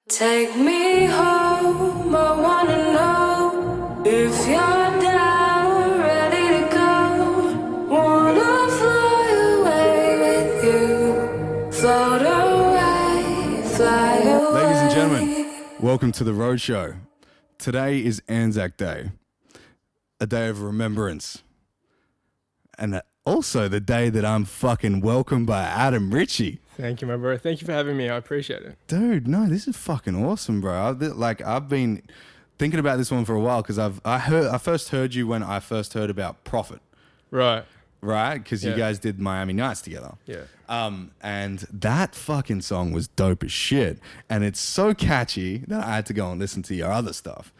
Take me home, I wanna know if you're down, ready to go. Wanna fly away with you, float away, fly away. Ladies and gentlemen, welcome to the Roadshow. Today is Anzac Day, a day of remembrance, and also the day that I'm fucking welcomed by Adam Ricci. Thank you, my bro. Thank you for having me. I appreciate it. Dude, no, this is fucking awesome, bro. I've been thinking about this one for a while because I first heard you when I first heard about Prophet. Right. Right? Because you guys did Miami Nights together. Yeah. And that fucking song was dope as shit. And it's so catchy that I had to go and listen to your other stuff.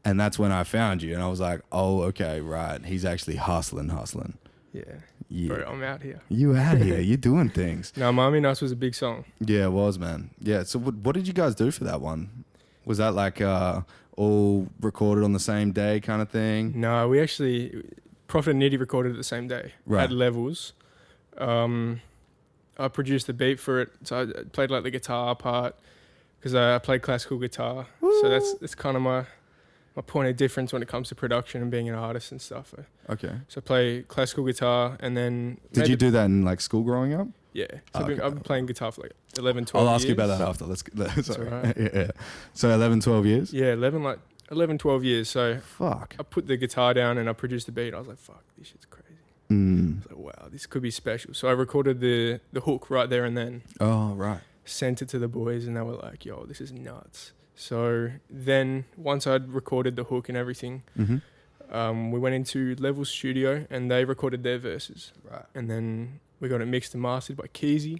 And that's when I found you. And I was like, oh, okay, right. He's actually hustling. Yeah. Yeah. Bro, I'm out here. You out here. You're doing things. No, Miami Nights was a big song. Yeah, it was, man. Yeah. So what did you guys do for that one? Was that like all recorded on the same day kind of thing? No, we actually, Prophet and Nitty recorded it the same day. Right. At levels. I produced the beat for it. So I played like the guitar part because I played classical guitar. Woo. So that's kind of my point of difference when it comes to production and being an artist and stuff. Okay. So I play classical guitar and then... Did you do that in like school growing up? Yeah. So I've been playing guitar for like 11, 12 years. I'll ask you about that after. That's all right. Yeah. So 11, 12 years? Yeah, 11, 12 years. So Fuck. I put the guitar down and I produced the beat. I was like, fuck, this shit's crazy. I was like, wow, this could be special. So I recorded the hook right there and then. Oh, right. Sent it to the boys and they were like, yo, this is nuts. So then once I'd recorded the hook and everything, we went into Level's studio and they recorded their verses. Right. And then we got it mixed and mastered by Keezy.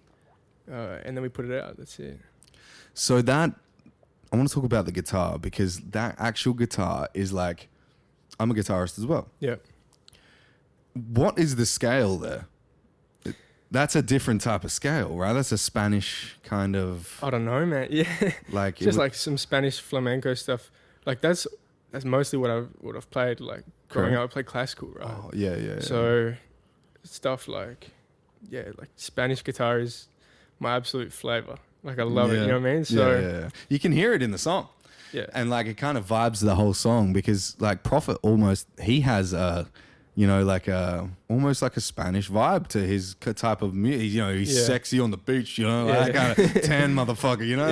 And then we put it out. That's it. So that, I want to talk about the guitar because that actual guitar is like, I'm a guitarist as well. Yeah. What is the scale there? That's a different type of scale, right? That's a Spanish kind of... I don't know, man. Yeah. Like just like some Spanish flamenco stuff. Like that's mostly what I've played. Like growing up, I played classical, right? Oh, yeah. So stuff like Spanish guitar is my absolute flavor. Like I love it, you know what I mean? So yeah. You can hear it in the song. Yeah. And like it kind of vibes the whole song because like Prophet he has a... almost like a Spanish vibe to his type of music. You know, he's sexy on the beach, you know, that kind of tan motherfucker, you know?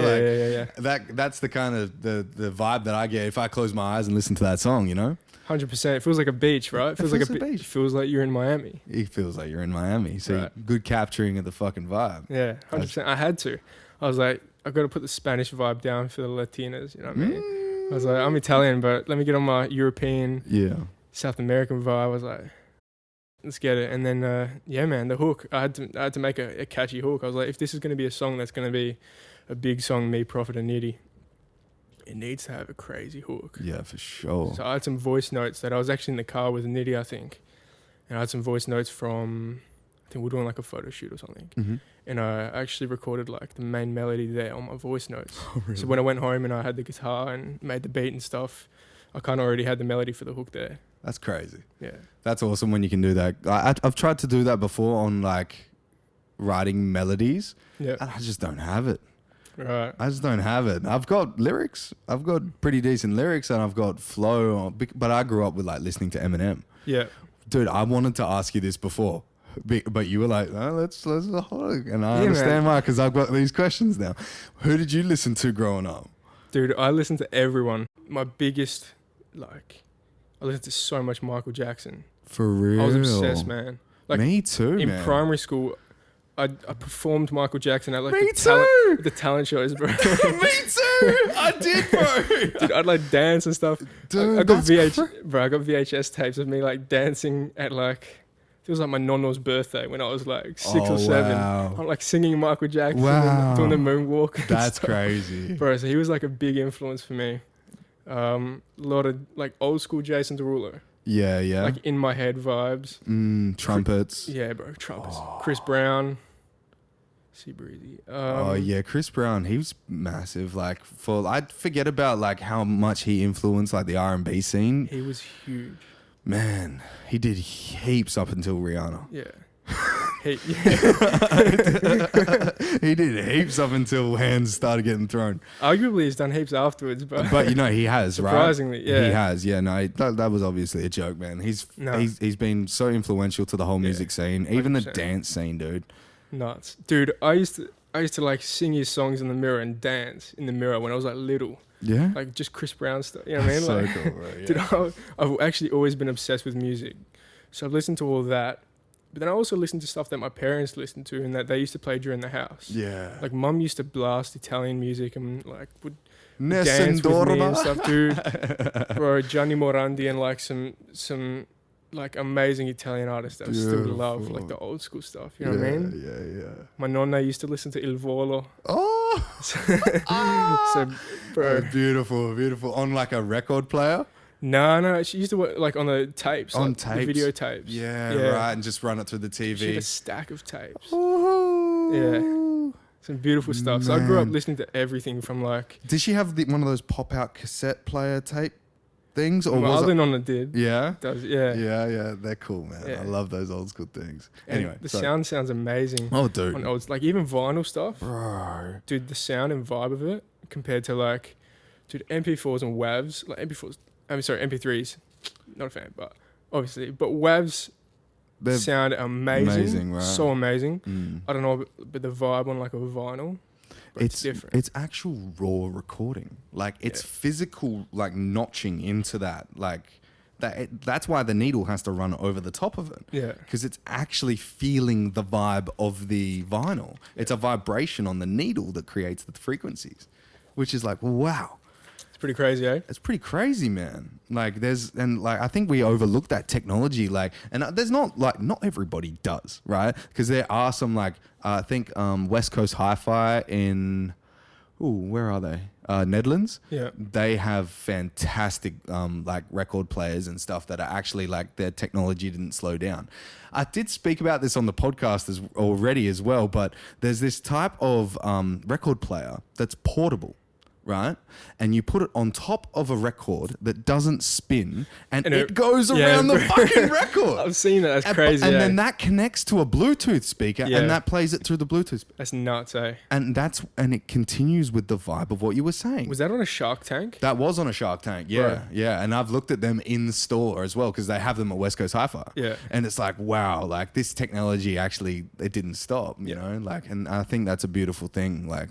That's the kind of the vibe that I get if I close my eyes and listen to that song, you know? 100%. It feels like a beach, right? It feels like a beach. It feels like you're in Miami. It feels like you're in Miami. So good capturing of the fucking vibe. Yeah, 100%. I had to. I was like, I've got to put the Spanish vibe down for the Latinas, you know what I mean? I was like, I'm Italian, but let me get on my European... South American vibe. I was like, let's get it. And then, man, the hook. I had to make a catchy hook. I was like, if this is going to be a song that's going to be a big song, me, Prophet, and Nitty, it needs to have a crazy hook. Yeah, for sure. So I had some voice notes that I was actually in the car with Nitty, I think. And I had some voice notes from, I think we were doing like a photo shoot or something. Mm-hmm. And I actually recorded like the main melody there on my voice notes. Oh, really? So when I went home and I had the guitar and made the beat and stuff, I kind of already had the melody for the hook there. That's crazy. Yeah. That's awesome when you can do that. I've tried to do that before on like writing melodies. Yeah. And I just don't have it. Right. I just don't have it. I've got lyrics. I've got pretty decent lyrics and I've got flow. But I grew up with like listening to Eminem. Yeah. Dude, I wanted to ask you this before. But you were like, no, let's hold. And I understand why, because I've got these questions now. Who did you listen to growing up? Dude, I listened to everyone. My biggest, I listened to so much Michael Jackson. For real? I was obsessed, man. Like, me too, in man. primary school, I performed Michael Jackson at like me the talent shows, bro. Me too. I did, bro. Dude, I'd like dance and stuff. Dude, I got VHS tapes of me like dancing at like, it was like my nonno's birthday when I was like 6 or 7. Wow. I'm like singing Michael Jackson, doing the moonwalk. That's crazy. Bro, so he was like a big influence for me. A lot of like old school Jason Derulo. Yeah. Like in my head vibes. Trumpets. Yeah, bro, trumpets. Chris Brown. Sea Breezy. Chris Brown, he was massive. Like I'd forget about like how much he influenced like the R&B scene. He was huge. Man, he did heaps up until Rihanna. Yeah. Hey, He did heaps up until hands started getting thrown. arguably he's done heaps afterwards, but you know he has, right? surprisingly, yeah. He has. Yeah, no, that was obviously a joke, man. He's been so influential to the whole music scene, even 100%. the dance scene, dude. Nuts, dude. I used to like sing his songs in the mirror and dance in the mirror when I was like little. Yeah, Like just Chris Brown stuff. You know what I mean? so Like, cool, bro. Yeah. dude, I've actually always been obsessed with music, so I've listened to all that. But then I also listened to stuff that my parents listened to and that they used to play during the house. Yeah, Like mum used to blast Italian music and like would dance with me and stuff, dude. Bro, Gianni Morandi and like some like amazing Italian artists that I still love, Beautiful. like the old school stuff. You know what I mean? Yeah. My nonna used to listen to Il Volo. Oh, So, bro, beautiful. On like a record player. no, she used to work like on the tapes, On like, tapes? the video tapes. Yeah, right, and just run it through the She had a TV. stack of tapes. Ooh. Yeah. Some beautiful stuff. So I grew up Man. listening to everything from like. Did she have one of those pop-out cassette player tape things, or My was other it? nonna did. Yeah. Does yeah. Yeah, they're cool, man. Yeah. I love those old school things. And Anyway, the so- sound sounds amazing. Oh, dude. On old, like even vinyl stuff, Bro. dude. The sound and vibe of it compared to like, dude, MP4s and WAVs, like MP4s. I'm sorry, MP3s. Not a fan, but obviously, but WAVs They're sound amazing. amazing, right? So amazing. Mm. I don't know, but the vibe on like a vinyl, but it's different. It's actual raw recording. Like it's physical, like notching into that. Like that's why the needle has to run over the top of it. Yeah. Because it's actually feeling the vibe of the vinyl. It's a vibration on the needle that creates the frequencies, which is like, wow. It's pretty crazy, eh? It's pretty crazy, man. Like I think we overlook that technology. Like, and there's not everybody does, right? Because there are some like, I think West Coast Hi-Fi in, where are they? Netherlands. Yeah. They have fantastic like record players and stuff that are actually like their technology didn't slow down. I did speak about this on the podcast already as well, but there's this type of record player that's portable. Right? And you put it on top of a record that doesn't spin and it goes around the fucking record. I've seen that. That's crazy. And then that connects to a Bluetooth speaker and that plays it through the Bluetooth speaker. That's nuts, eh? And it continues with the vibe of what you were saying. Was that on a Shark Tank? That was on a Shark Tank, yeah. Right. Yeah. And I've looked at them in store as well because they have them at West Coast Hi-Fi. Yeah. And it's like, wow, like this technology actually, it didn't stop, you know? Like, and I think that's a beautiful thing. Like,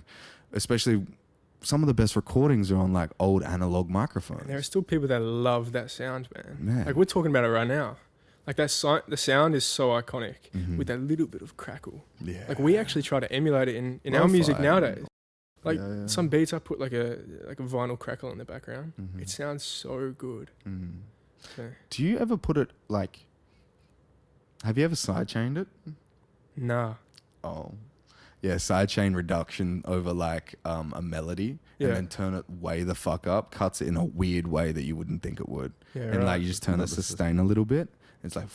especially some of the best recordings are on like old analog microphones. And there are still people that love that sound, man. Man. Like we're talking about it right now. Like the sound is so iconic with that little bit of crackle. Yeah. Like we actually try to emulate it in our Lo-fi. music nowadays. Like Yeah. some beats, I put like a vinyl crackle in the background. It sounds so good. So, Do you ever put it like, have you ever sidechained it? nah. Oh. Yeah, sidechain reduction over like a melody and then turn it way the fuck up, cuts it in a weird way that you wouldn't think it would. Yeah, and like you just turn the sustain a little bit. It's like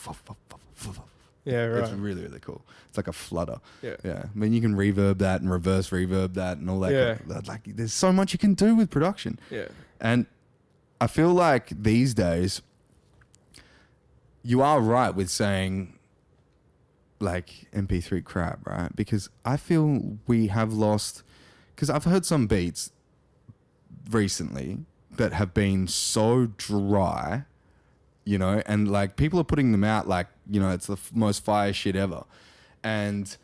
Yeah, right. It's really, really cool. It's like a flutter. Yeah. Yeah. I mean, you can reverb that and reverse reverb that and all that. Yeah. Like there's so much you can do with production. Yeah. And I feel like these days you are right with saying like MP3 crap, right? Because I feel we have lost, because I've heard some beats recently that have been so dry, you know, and like people are putting them out like, you know, it's the most fire shit ever. And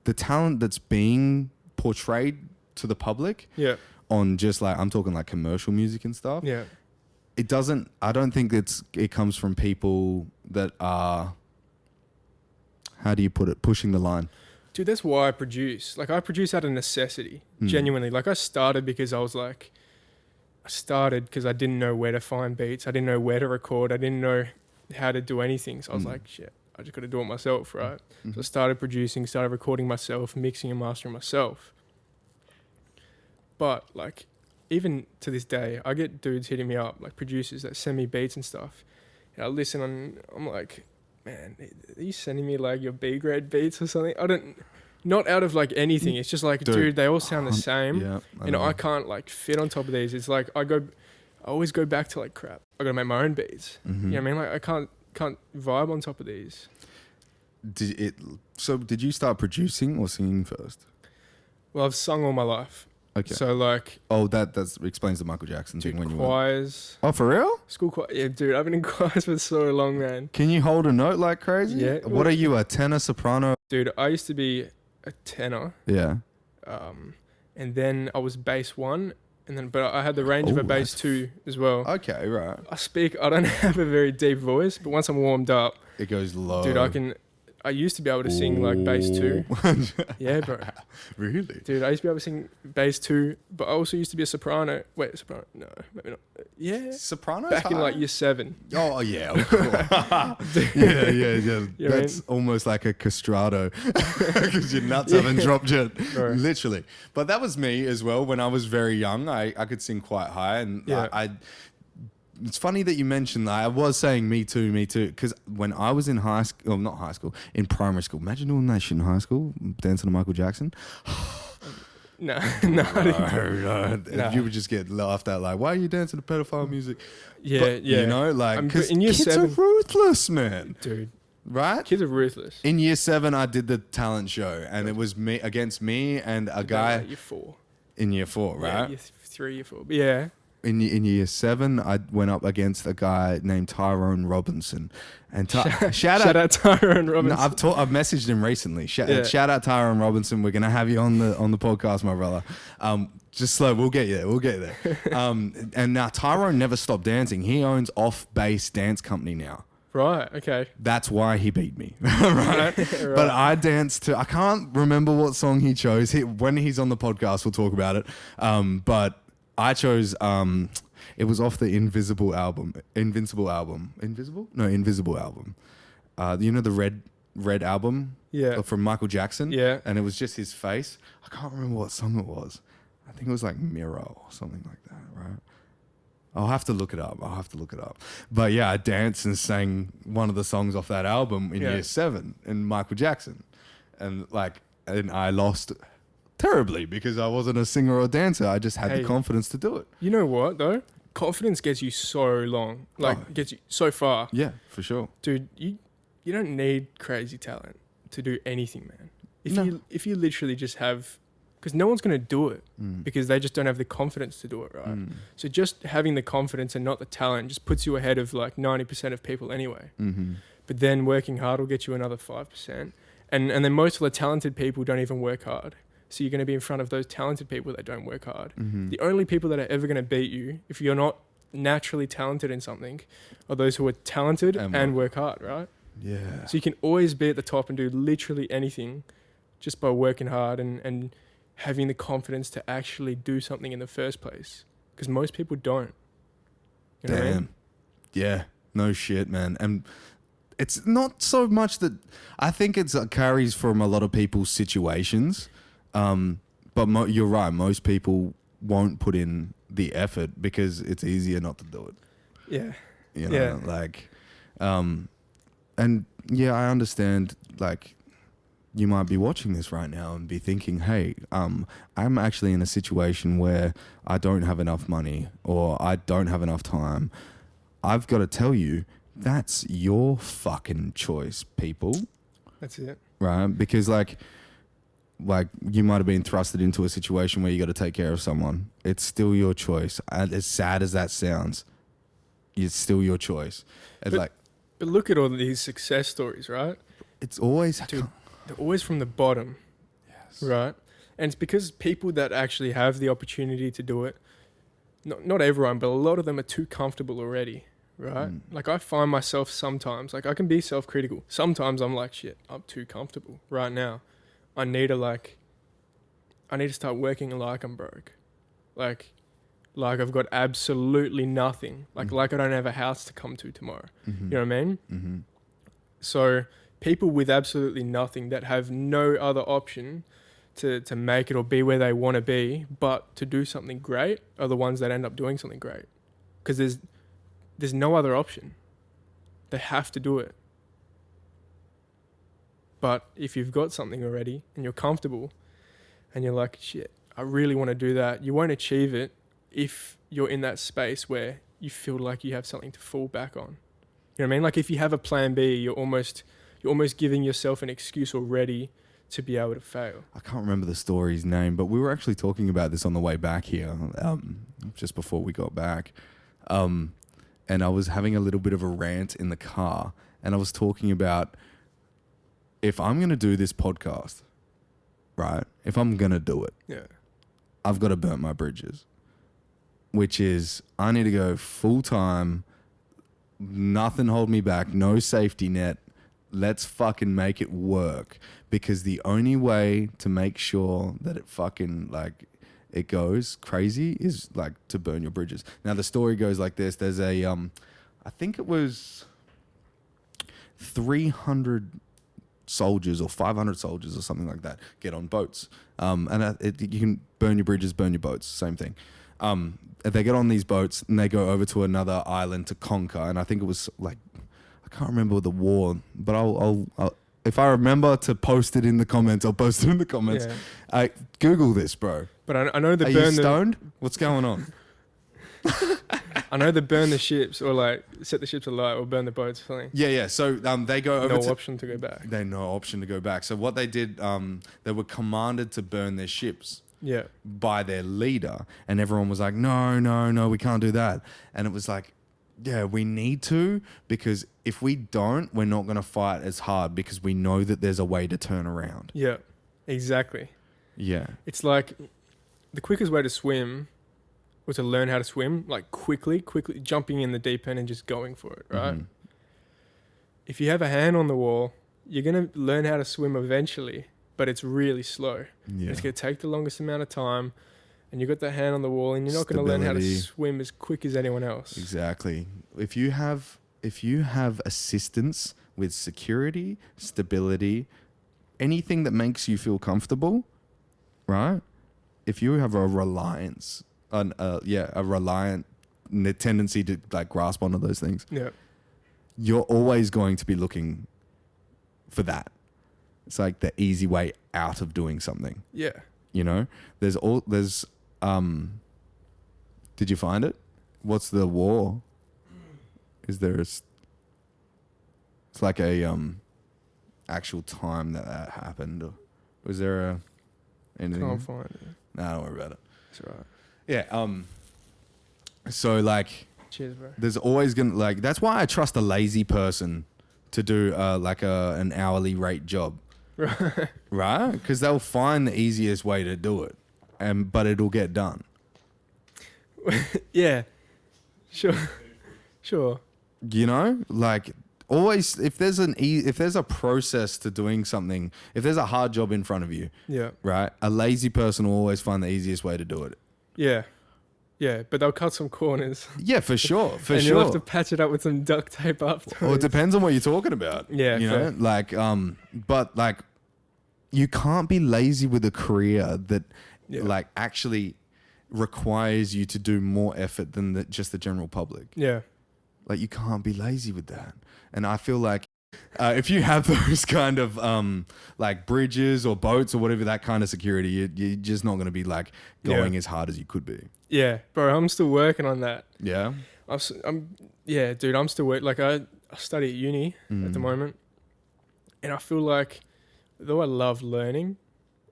the talent that's being portrayed to the public on just like, I'm talking like commercial music and stuff. Yeah. It doesn't, I don't think it comes from people that are, how do you put it, pushing the line. Dude, that's why I produce. Like I produce out of necessity, genuinely. Like I started because I didn't know where to find beats. I didn't know where to record. I didn't know how to do anything. So I was like, shit, I just got to do it myself, right? So I started producing, started recording myself, mixing and mastering myself. But like, even to this day, I get dudes hitting me up, like producers that send me beats and stuff. And I listen and I'm like, man, are you sending me like your B-grade beats or something? Not out of like anything. It's just like, dude, they all sound the same. Yeah, I can't like fit on top of these. It's like I always go back to like crap. I gotta make my own beats. You know what I mean? Like I can't vibe on top of these. Did you start producing or singing first? Well, I've sung all my life. Okay. So like, that explains the Michael Jackson thing when you were. Choirs. Oh, for real? School choir. Yeah, dude, I've been in choirs for so long, man. Can you hold a note like crazy? Yeah. What are you, a tenor, soprano? Dude, I used to be a tenor. Yeah. And then I was bass 1, but I had the range of a bass 2 as well. Okay, right. I don't have a very deep voice, but once I'm warmed up, it goes low. Dude, I used to be able to sing like bass 2. Yeah, bro. Really? Dude, I used to be able to sing bass 2, but I also used to be a soprano. Wait, soprano? No, maybe not. Yeah. Soprano? Back in like year 7. Oh, yeah. Of course. yeah. You know That's almost like a castrato because your nuts haven't dropped yet. Right. Literally. But that was me as well. When I was very young, I could sing quite high. And it's funny that you mentioned that. I was saying me too, because when I was in in primary school, imagine doing that shit in high school, dancing to Michael Jackson. No. You would just get laughed at, like, why are you dancing to pedophile music? Yeah, but, yeah. You know, like, because kids 7, are ruthless, man. Dude. Right? Kids are ruthless. In year 7, I did the talent show, and it was me against me and a guy. Year 4. In year 4, right? Yeah, year 3, year 4. But yeah. In year 7, I went up against a guy named Tyrone Robinson, and shout out Tyrone Robinson. No, I've messaged him recently. Shout out Tyrone Robinson. We're gonna have you on the podcast, my brother. Just slow. We'll get you there. We'll get you there. And now Tyrone never stopped dancing. He owns Off Base Dance Company now. Right. Okay. That's why he beat me. Right? Right. But I danced to. I can't remember what song he chose. When he's on the podcast, we'll talk about it. But I chose, it was off the Invincible album. Invisible? No, Invisible album. You know the red album? Yeah. From Michael Jackson? Yeah. And it was just his face. I can't remember what song it was. I think it was like Mirror or something like that, right? I'll have to look it up. But yeah, I danced and sang one of the songs off that album in year 7 in Michael Jackson. And I lost terribly because I wasn't a singer or dancer. I just had the confidence to do it. You know what though? Confidence gets you so long. Gets you so far. Yeah, for sure. Dude, you don't need crazy talent to do anything, man. If you literally just have, because no one's going to do it because they just don't have the confidence to do it, right? So just having the confidence and not the talent just puts you ahead of like 90% of people anyway. Mm-hmm. But then working hard will get you another 5%. And then most of the talented people don't even work hard. So you're going to be in front of those talented people that don't work hard. Mm-hmm. The only people that are ever going to beat you, if you're not naturally talented in something, are those who are talented and work hard, right? Yeah. So you can always be at the top and do literally anything just by working hard and having the confidence to actually do something in the first place. Because most people don't. You know what I mean? Yeah. No shit, man. And it's not so much that I think it carries from a lot of people's situations. But you're right. Most people won't put in the effort because it's easier not to do it. Yeah. You know, and yeah, I understand, like, you might be watching this right now and be thinking, hey, I'm actually in a situation where I don't have enough money or I don't have enough time. I've got to tell you, that's your fucking choice, people. That's it. Right? Because like you might have been thrusted into a situation where you got to take care of someone. It's still your choice. And as sad as that sounds, it's still your choice. But look at all these success stories, right? It's always... Dude, they're always from the bottom. Yes. Right? And it's because people that actually have the opportunity to do it, not everyone, but a lot of them are too comfortable already, right? Like, I find myself sometimes, like, I can be self-critical. Sometimes I'm like, shit, I'm too comfortable right now. I need to start working like I'm broke. Like I've got absolutely nothing. Like I don't have a house to come to tomorrow. Mm-hmm. You know what I mean? Mm-hmm. So people with absolutely nothing that have no other option to make it or be where they want to be, but to do something great are the ones that end up doing something great. Because there's no other option. They have to do it. But if you've got something already and you're comfortable and you're like, shit, I really want to do that, you won't achieve it if you're in that space where you feel like you have something to fall back on. You know what I mean? Like if you have a plan B, you're almost you're almost giving yourself an excuse already to be able to fail. I can't remember the story's name, but we were actually talking about this on the way back here, just before we got back. And I was having a little bit of a rant in the car, and I was talking about, if I'm going to do this podcast, right? If I'm going to do it, Yeah. I've got to burn my bridges, which is I need to go full time, nothing hold me back, no safety net. Let's fucking make it work, because the only way to make sure that it fucking like it goes crazy is like to burn your bridges. Now the story goes like this. There's a I think it was 300 soldiers or 500 soldiers or something like that get on boats. And you can burn your bridges, burn your boats, same thing. They get on these boats and they go over to another island to conquer. And I think it was like, I can't remember the war, but I'll if I remember to post it in the comments, I'll post it in the comments. Yeah. Google this, bro. But I know the Are burn you stoned? What's going on? I know the burn the ships, or like set the ships alight, or burn the boats. Something. Yeah. So they go over. No option to go back. They no option to go back. So what they did, they were commanded to burn their ships. Yeah. By their leader, and everyone was like, no, we can't do that. And it was like, yeah, we need to, because if we don't, we're not going to fight as hard, because we know that there's a way to turn around. Yeah, exactly. Yeah. It's like the quickest way to swim was to learn how to swim, like quickly jumping in the deep end and just going for it, right? Mm-hmm. If you have a hand on the wall, you're going to learn how to swim eventually, but it's really slow. Yeah. It's going to take the longest amount of time, and you've got the hand on the wall, and you're not going to learn how to swim as quick as anyone else. Exactly. If you have assistance with security, stability, anything that makes you feel comfortable, right? If you have a reliance on, a reliant tendency to like grasp onto those things, yeah, you're always going to be looking for that. It's like the easy way out of doing something. Yeah. You know, there's did you find it? What's the war? Is there it's like a actual time that happened? Or was there anything? Can't find it. Nah, don't worry about it. That's all right. Yeah. So like, cheers, bro. there's always gonna like. That's why I trust a lazy person to do like an hourly rate job. Right? Because they'll find the easiest way to do it, but it'll get done. Yeah, sure. You know, like always, if there's a process to doing something, if there's a hard job in front of you, Yeah. right, a lazy person will always find the easiest way to do it. Yeah, but they'll cut some corners. Yeah, for sure, and you'll have to patch it up with some duct tape afterwards. Well, it depends on what you're talking about. Yeah, you know, like but like, you can't be lazy with a career that like actually requires you to do more effort than just the general public. Yeah. Like, you can't be lazy with that. And I feel like if you have those kind of like bridges or boats or whatever, that kind of security, you're just not going to be like going as hard as you could be. Yeah, bro, I'm still working on that. Yeah. I'm dude, I'm still like I study at uni at the moment, and I feel like though I love learning,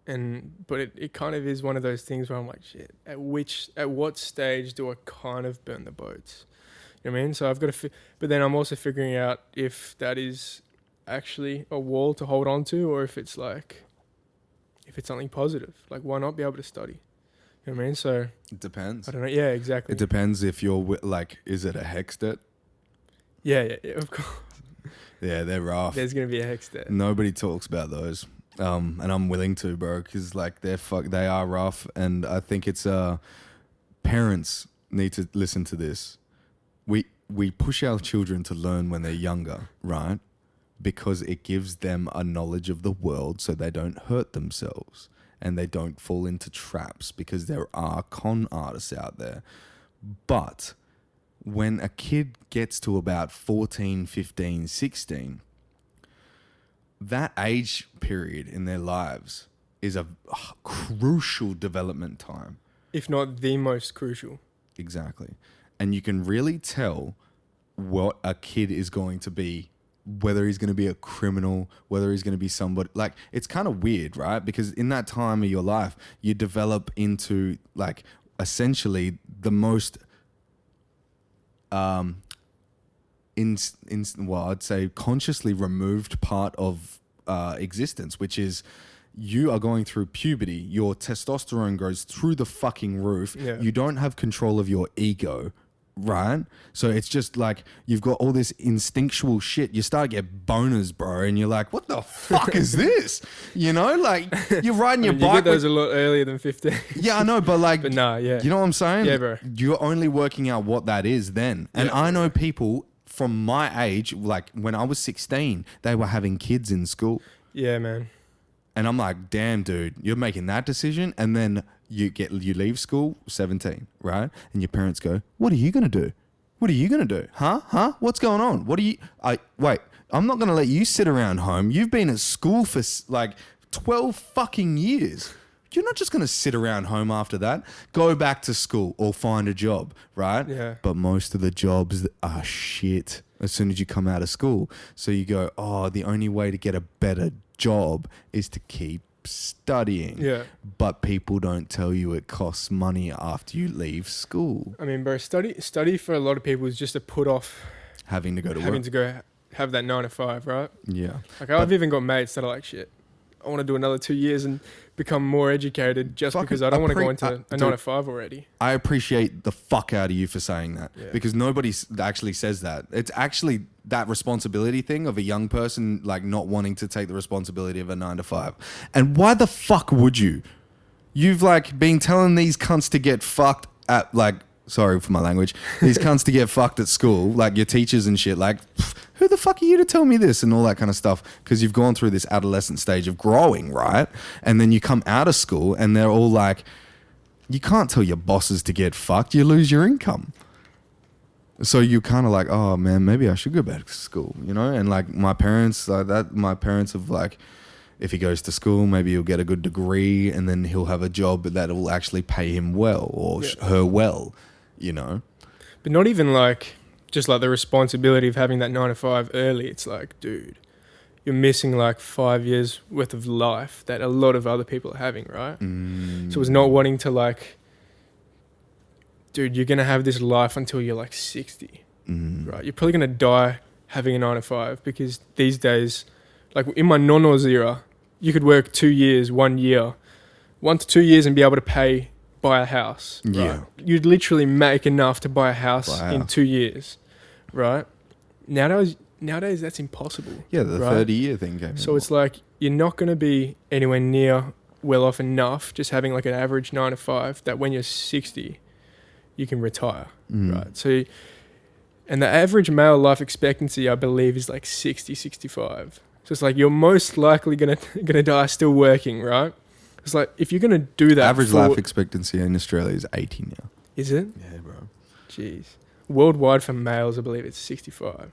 but it kind of is one of those things where I'm like, shit, at what stage do I kind of burn the boats? You know what I mean? So I've got to, but then I'm also figuring out if that is actually a wall to hold on to, or if it's something positive. Like, why not be able to study? You know what I mean? So it depends. I don't know. Yeah, exactly. It depends if you're like, is it a hex debt? Yeah, of course. Yeah, they're rough. There's gonna be a hex debt. Nobody talks about those, and I'm willing to, bro, because like they are rough, and I think it's parents need to listen to this. We push our children to learn when they're younger, right? Because it gives them a knowledge of the world, so they don't hurt themselves and they don't fall into traps, because there are con artists out there. But when a kid gets to about 14, 15, 16, that age period in their lives is a crucial development time. If not the most crucial. Exactly. And you can really tell what a kid is going to be whether he's going to be a criminal, whether he's going to be somebody. Like, it's kind of weird, right? Because in that time of your life, you develop into like essentially the most well, I'd say consciously removed part of existence, which is you are going through puberty. Your testosterone goes through the fucking roof. Yeah. You don't have control of your ego, right? So it's just like you've got all this instinctual shit. You start to get boners, bro, and you're like, what the fuck is this? You know, like you're riding your bike. You get those a lot earlier than 15. Yeah, I know, but like, but nah, yeah. You know what I'm saying? Yeah, bro. You're only working out what that is then. And I know people from my age, like when I was 16, they were having kids in school. Yeah, man. And I'm like, damn, dude, you're making that decision. And then you leave school, 17, right? And your parents go, what are you going to do? What are you going to do? Huh? What's going on? Wait, I'm not going to let you sit around home. You've been at school for like 12 fucking years. You're not just going to sit around home after that. Go back to school or find a job, right? Yeah. But most of the jobs are shit as soon as you come out of school. So you go, oh, the only way to get a better job is to keep studying. Yeah. But people don't tell you it costs money after you leave school. I mean, bro, study for a lot of people is just to put off Having to go to work. having to go have that 9 to 5, right? Yeah. Like I've even got mates that are like, shit, I want to do another 2 years and become more educated just because I don't want to go into a 9 to 5 already. I appreciate the fuck out of you for saying that because nobody actually says that. It's actually that responsibility thing of a young person like not wanting to take the responsibility of a 9 to 5. And why the fuck would you? You've like been telling these cunts to get fucked at like, sorry for my language, these cunts to get fucked at school, like your teachers and shit, like who the fuck are you to tell me this and all that kind of stuff? Because you've gone through this adolescent stage of growing, right? And then you come out of school and they're all like, you can't tell your bosses to get fucked, you lose your income. So you're kind of like, oh man, maybe I should go back to school, you know? And like my parents have like, if he goes to school, maybe he'll get a good degree and then he'll have a job that will actually pay him well or her well, you know? But not even like, just like the responsibility of having that 9 to 5 early. It's like, dude, you're missing like 5 years worth of life that a lot of other people are having, right? So it's not wanting to like, dude, you're going to have this life until you're like 60, right? You're probably going to die having a 9 to 5 because these days, like in my nonos era, you could work 2 years, 1 year, 1 to 2 years and be able to buy a house. Right? Yeah. You'd literally make enough to buy a house in 2 years, right? Nowadays that's impossible. Yeah, the right? 30-year thing came in. So it's like you're not going to be anywhere near well off enough just having like an average 9 to 5 that when you're 60, you can retire, right? So, and the average male life expectancy, I believe, is like 60, 65. So it's like you're most likely gonna die still working, right? It's like if you're gonna do that, average life expectancy in Australia is 80 now. Is it? Yeah, bro. Jeez. Worldwide for males, I believe it's 65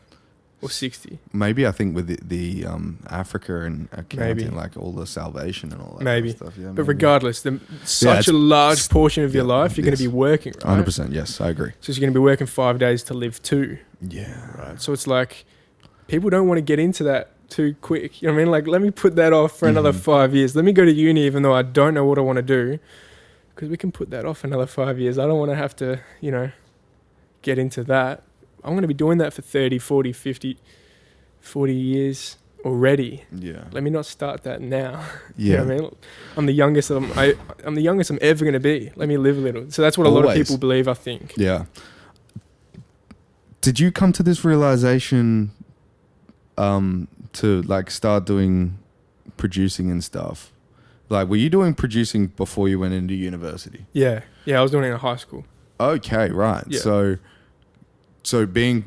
or 60. Maybe I think with the Africa and accounting, Maybe. like all the salvation and all that Maybe. kind of stuff. Yeah, But regardless, such a large portion of your life, you're going to be working, right? 100%. Yes, I agree. So you're going to be working 5 days to live 2. Yeah. Right. So it's like people don't want to get into that too quick. You know what I mean? Like, let me put that off for another 5 years. Let me go to uni even though I don't know what I want to do, because we can put that off another 5 years. I don't want to have to, get into that. I'm going to be doing that for 30, 40, 50, 40 years already. Yeah. Let me not start that now. Yeah. You know what I mean? I'm the youngest I'm ever going to be. Let me live a little. So that's what a lot of people believe, I think. Yeah. Did you come to this realization to like start doing producing and stuff? Like, were you doing producing before you went into university? Yeah. Yeah, I was doing it in high school. Okay, right. Yeah. So being...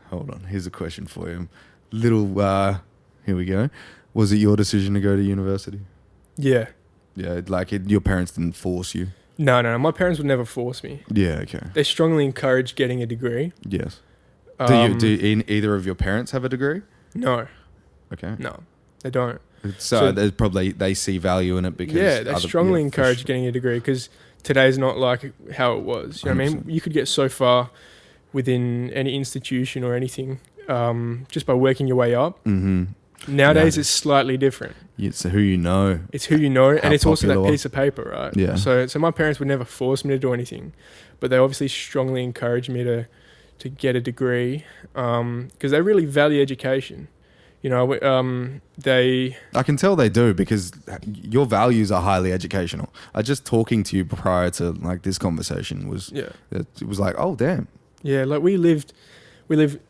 Hold on. Here's a question for you. Here we go. Was it your decision to go to university? Yeah. Yeah, your parents didn't force you? No. My parents would never force me. Yeah, okay. They strongly encourage getting a degree. Yes. Do either of your parents have a degree? No. Okay. No, they don't. So there's probably they see value in it because they strongly encourage getting a degree because today's not like how it was. You know what I mean? You could get so far within any institution or anything just by working your way up. Mm-hmm. Nowadays, it's slightly different. It's who you know. It's who you know, and it's also that piece of paper, right? Yeah. So my parents would never force me to do anything, but they obviously strongly encouraged me to get a degree, because they really value education. You know, I can tell they do, because your values are highly educational. Just talking to you prior to like this conversation was, it was like, oh damn. Yeah, like we lived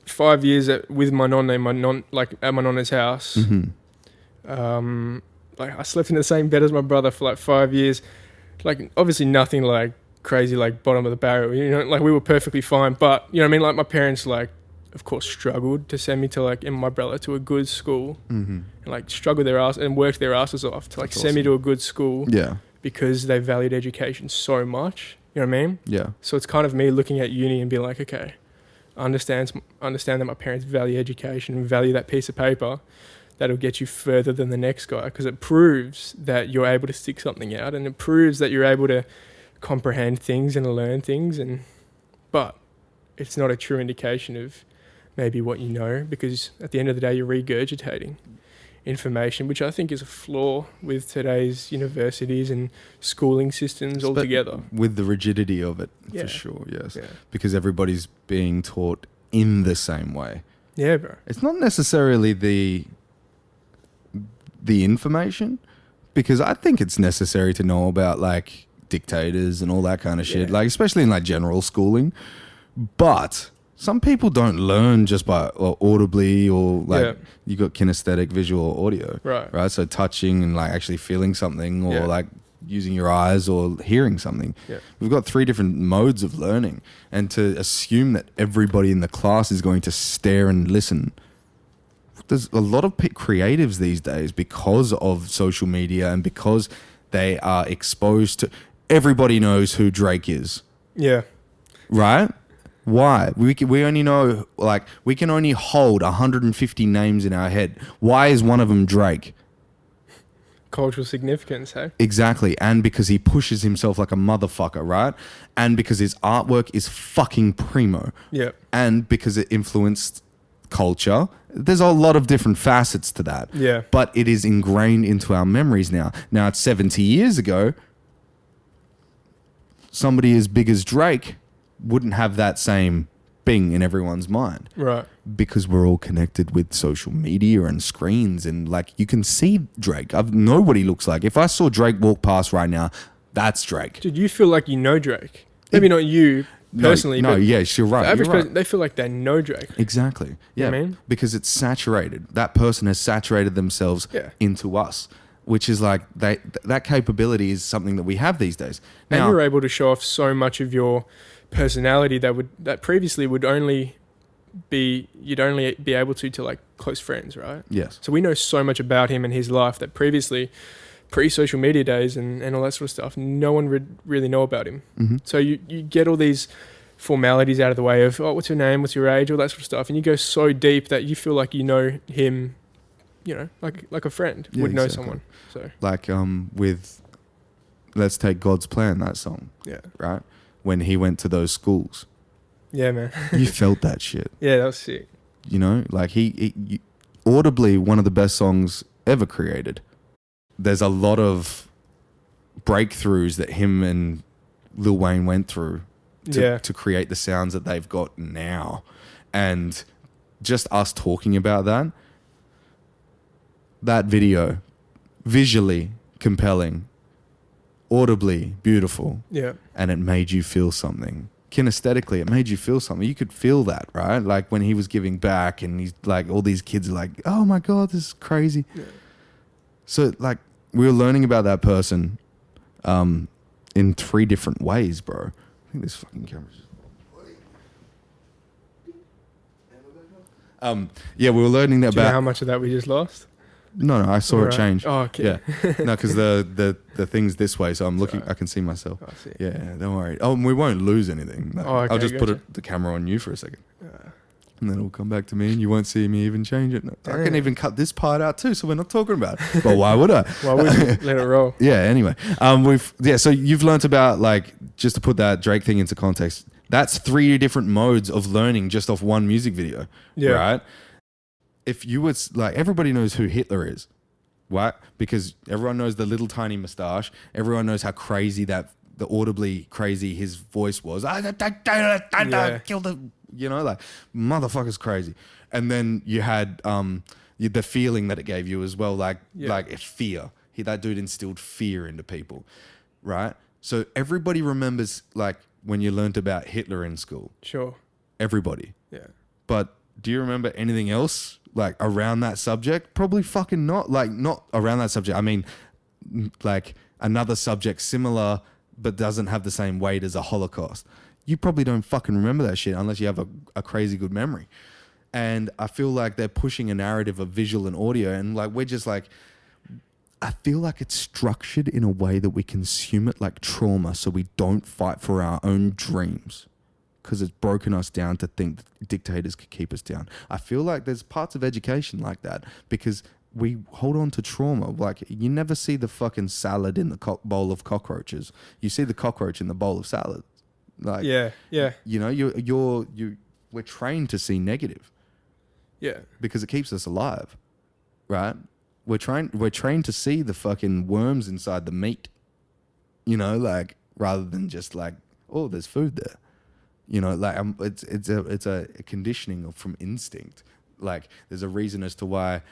5 years with my nonna, like at my nonna's house. Mm-hmm. Like I slept in the same bed as my brother for like 5 years. Like obviously nothing like crazy, like bottom of the barrel. You know, like we were perfectly fine. But you know what I mean? Like my parents, like, of course, struggled to send me to like, and my brother to a good school. Mm-hmm. And like struggled their ass and worked their asses off to like send me to a good school. Yeah. Because they valued education so much. You know what I mean? Yeah. So it's kind of me looking at uni and being like, okay, I understand that my parents value education and value that piece of paper that'll get you further than the next guy, because it proves that you're able to stick something out, and it proves that you're able to comprehend things and learn things. But it's not a true indication of maybe what you know, because at the end of the day, you're regurgitating information, which I think is a flaw with today's universities and schooling systems altogether. With the rigidity of it, for sure, yes. Yeah. Because everybody's being taught in the same way. Yeah, bro. It's not necessarily the information, because I think it's necessary to know about like dictators and all that kind of shit, like especially in like general schooling. But some people don't learn just by audibly, or like you got kinesthetic, visual, or audio, right? So touching and like actually feeling something, or like using your eyes or hearing something. Yeah. We've got 3 different modes of learning, and to assume that everybody in the class is going to stare and listen. There's a lot of creatives these days, because of social media and because they are exposed to. Everybody knows who Drake is. Yeah. Right? Why? We only know, like, we can only hold 150 names in our head. Why is one of them Drake? Cultural significance, hey? Exactly. And because he pushes himself like a motherfucker, right? And because his artwork is fucking primo. Yeah. And because it influenced culture. There's a lot of different facets to that. Yeah. But it is ingrained into our memories now. Now, it's 70 years ago, somebody as big as Drake wouldn't have that same bing in everyone's mind. Right. Because we're all connected with social media and screens, and like you can see Drake. I know what he looks like. If I saw Drake walk past right now, that's Drake. Dude, you feel like you know Drake. Maybe not you personally. No, yes, you're right. The average person, they feel like they know Drake. Exactly. Yeah. You know what I mean? Because it's saturated. That person has saturated themselves into us, which is like that capability is something that we have these days. Now, and you're able to show off so much of your personality that previously you'd only be able to like close friends, right? Yes. So we know so much about him and his life that previously, pre-social media days and all that sort of stuff, no one would really know about him. Mm-hmm. So you get all these formalities out of the way of, oh, what's your name, what's your age, all that sort of stuff, and you go so deep that you feel like you know him, you know, like a friend would know someone. So like with Let's Take God's Plan, that song. Yeah. Right? When he went to those schools. Yeah, man. You felt that shit. Yeah, that was sick. You know, like he audibly one of the best songs ever created. There's a lot of breakthroughs that him and Lil Wayne went through to create the sounds that they've got now. And just us talking about that video, visually compelling, audibly beautiful. Yeah. And it made you feel something. Kinesthetically, it made you feel something. You could feel that, right? Like when he was giving back and he's like, all these kids are like, oh my God, this is crazy. Yeah. So like we were learning about that person in 3 different ways, bro. I think this fucking camera's just... we were learning that Do you know how much of that we just lost? No, I saw it change. Oh, okay. Yeah. No, because the thing's this way, so I'm looking. Right. I can see myself. Oh, I see. Yeah, don't worry. Oh, we won't lose anything. No. Oh, okay, I'll just put the camera on you for a second, and then it'll come back to me, and you won't see me even change it. No, I can even cut this part out too, so we're not talking about it. But why would I? Why would you? Let it roll. Yeah. Anyway, So you've learnt about, like, just to put that Drake thing into context. That's 3 different modes of learning just off one music video, right? If you was like, everybody knows who Hitler is, right? Because everyone knows the little tiny mustache. Everyone knows how crazy the audibly crazy his voice was. Kill the, you know, like motherfucker's crazy. And then you had the feeling that it gave you as well, like fear. That dude instilled fear into people, right? So everybody remembers like when you learnt about Hitler in school. Sure. Everybody. Yeah. But do you remember anything else like around that subject? Probably fucking not. Like not around that subject. I mean, like another subject similar but doesn't have the same weight as a Holocaust. You probably don't fucking remember that shit unless you have a crazy good memory. And I feel like they're pushing a narrative of visual and audio, and like we're just like, I feel like it's structured in a way that we consume it like trauma so we don't fight for our own dreams because it's broken us down to think that dictators could keep us down. I feel like there's parts of education like that because we hold on to trauma. Like you never see the fucking salad in the bowl of cockroaches. You see the cockroach in the bowl of salad. Like, yeah. You know, we're trained to see negative. Yeah. Because it keeps us alive, right? We're trained to see the fucking worms inside the meat, you know, like rather than just like, oh, there's food there, you know, like it's a conditioning from instinct. Like there's a reason as to why,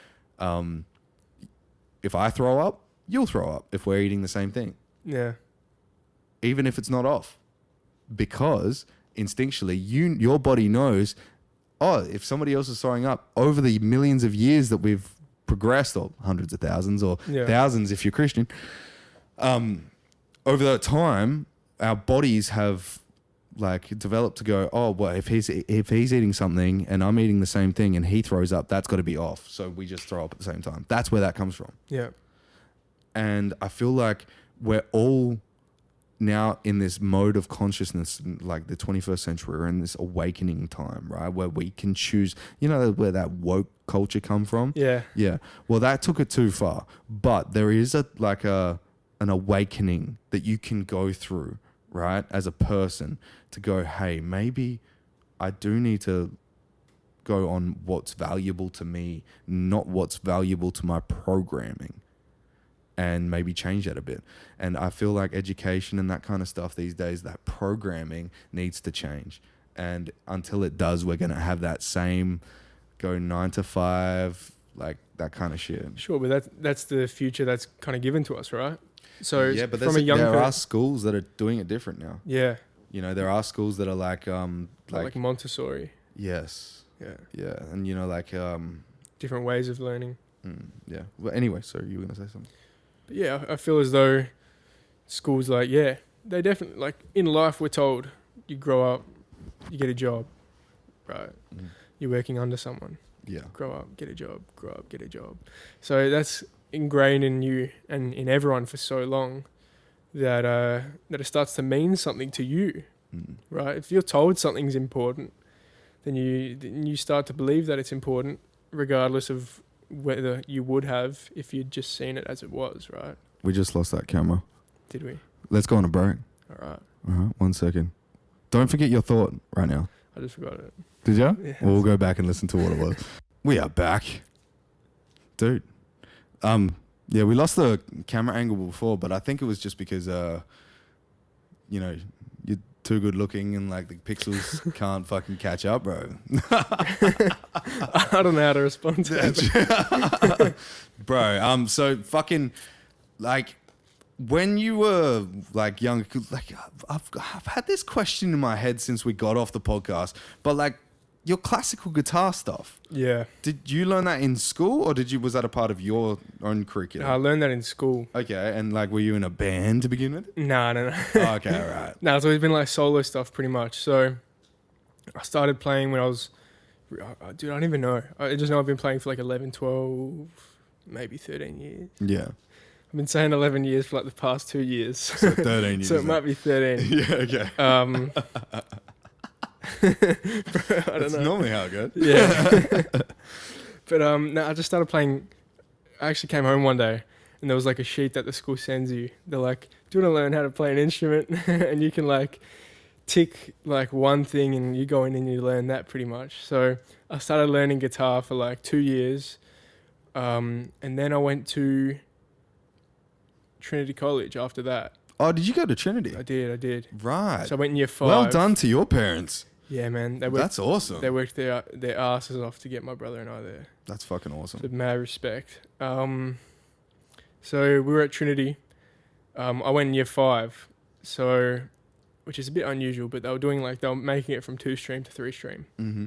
if I throw up, you'll throw up if we're eating the same thing. Yeah. Even if it's not off, because instinctually your body knows, oh, if somebody else is throwing up over the millions of years that we've progressed, or hundreds of thousands or thousands if you're Christian, over that time our bodies have like developed to go, oh well, if he's eating something and I'm eating the same thing and he throws up, that's got to be off, so we just throw up at the same time. That's where that comes from. Yeah. And I feel like we're all now in this mode of consciousness, like the 21st century, we're in this awakening time, right? Where we can choose, you know, where that woke culture come from? Yeah. Yeah. Well, that took it too far. But there is an awakening that you can go through, right? As a person to go, hey, maybe I do need to go on what's valuable to me, not what's valuable to my programming. And maybe change that a bit. And I feel like education and that kind of stuff these days, that programming needs to change. And until it does, we're going to have that same go 9 to 5, like that kind of shit. Sure, but that's the future that's kind of given to us, right? So yeah, but there are schools that are doing it different now. Yeah. You know, there are schools that are like Montessori. Yes. Yeah. Yeah. And you know, like different ways of learning. Yeah. Well, anyway, so you were going to say something? Yeah, I feel as though schools, like, yeah, they definitely, like, in life we're told you grow up, you get a job, right? You're working under someone. Yeah. Grow up, get a job, grow up, get a job. So that's ingrained in you and in everyone for so long that it starts to mean something to you, right? If you're told something's important, then you start to believe that it's important, regardless of whether you would have if you'd just seen it as it was, right? We just lost that camera. Did we? Let's go on a break. All right. 1 second. Don't forget your thought right now. I just forgot it. Did you? Yeah. Well, we'll go back and listen to what it was. We are back. Dude. Yeah, we lost the camera angle before, but I think it was just because, you know, you're too good looking and like the pixels can't fucking catch up, bro. I don't know how to respond to that. Bro, so fucking like when you were like young, like I've had this question in my head since we got off the podcast, but like your classical guitar stuff. Yeah. Did you learn that in school or was that a part of your own curriculum? I learned that in school. Okay. And like, were you in a band to begin with? No. Oh, okay. All right. No, it's always been like solo stuff pretty much. So I started playing when I was, dude, I don't even know. I just know I've been playing for like 11, 12, maybe 13 years. Yeah. I've been saying 11 years for like the past 2 years. So 13 years. So it might be 13. Yeah, okay. Bro, I don't know. That's normally how it goes. Yeah. But no, I just started playing. I actually came home one day and there was like a sheet that the school sends you. They're like, do you want to learn how to play an instrument? And you can like tick like one thing and you go in and you learn that pretty much. So I started learning guitar for like 2 years. And then I went to Trinity College after that. Oh, did you go to Trinity? I did. Right. So I went in year 5. Well done to your parents. Yeah, man. That's awesome. They worked their asses off to get my brother and I there. That's fucking awesome. So mad respect. So we were at Trinity. I went in year 5. So, which is a bit unusual, but they were making it from 2-stream to 3-stream. Mm-hmm.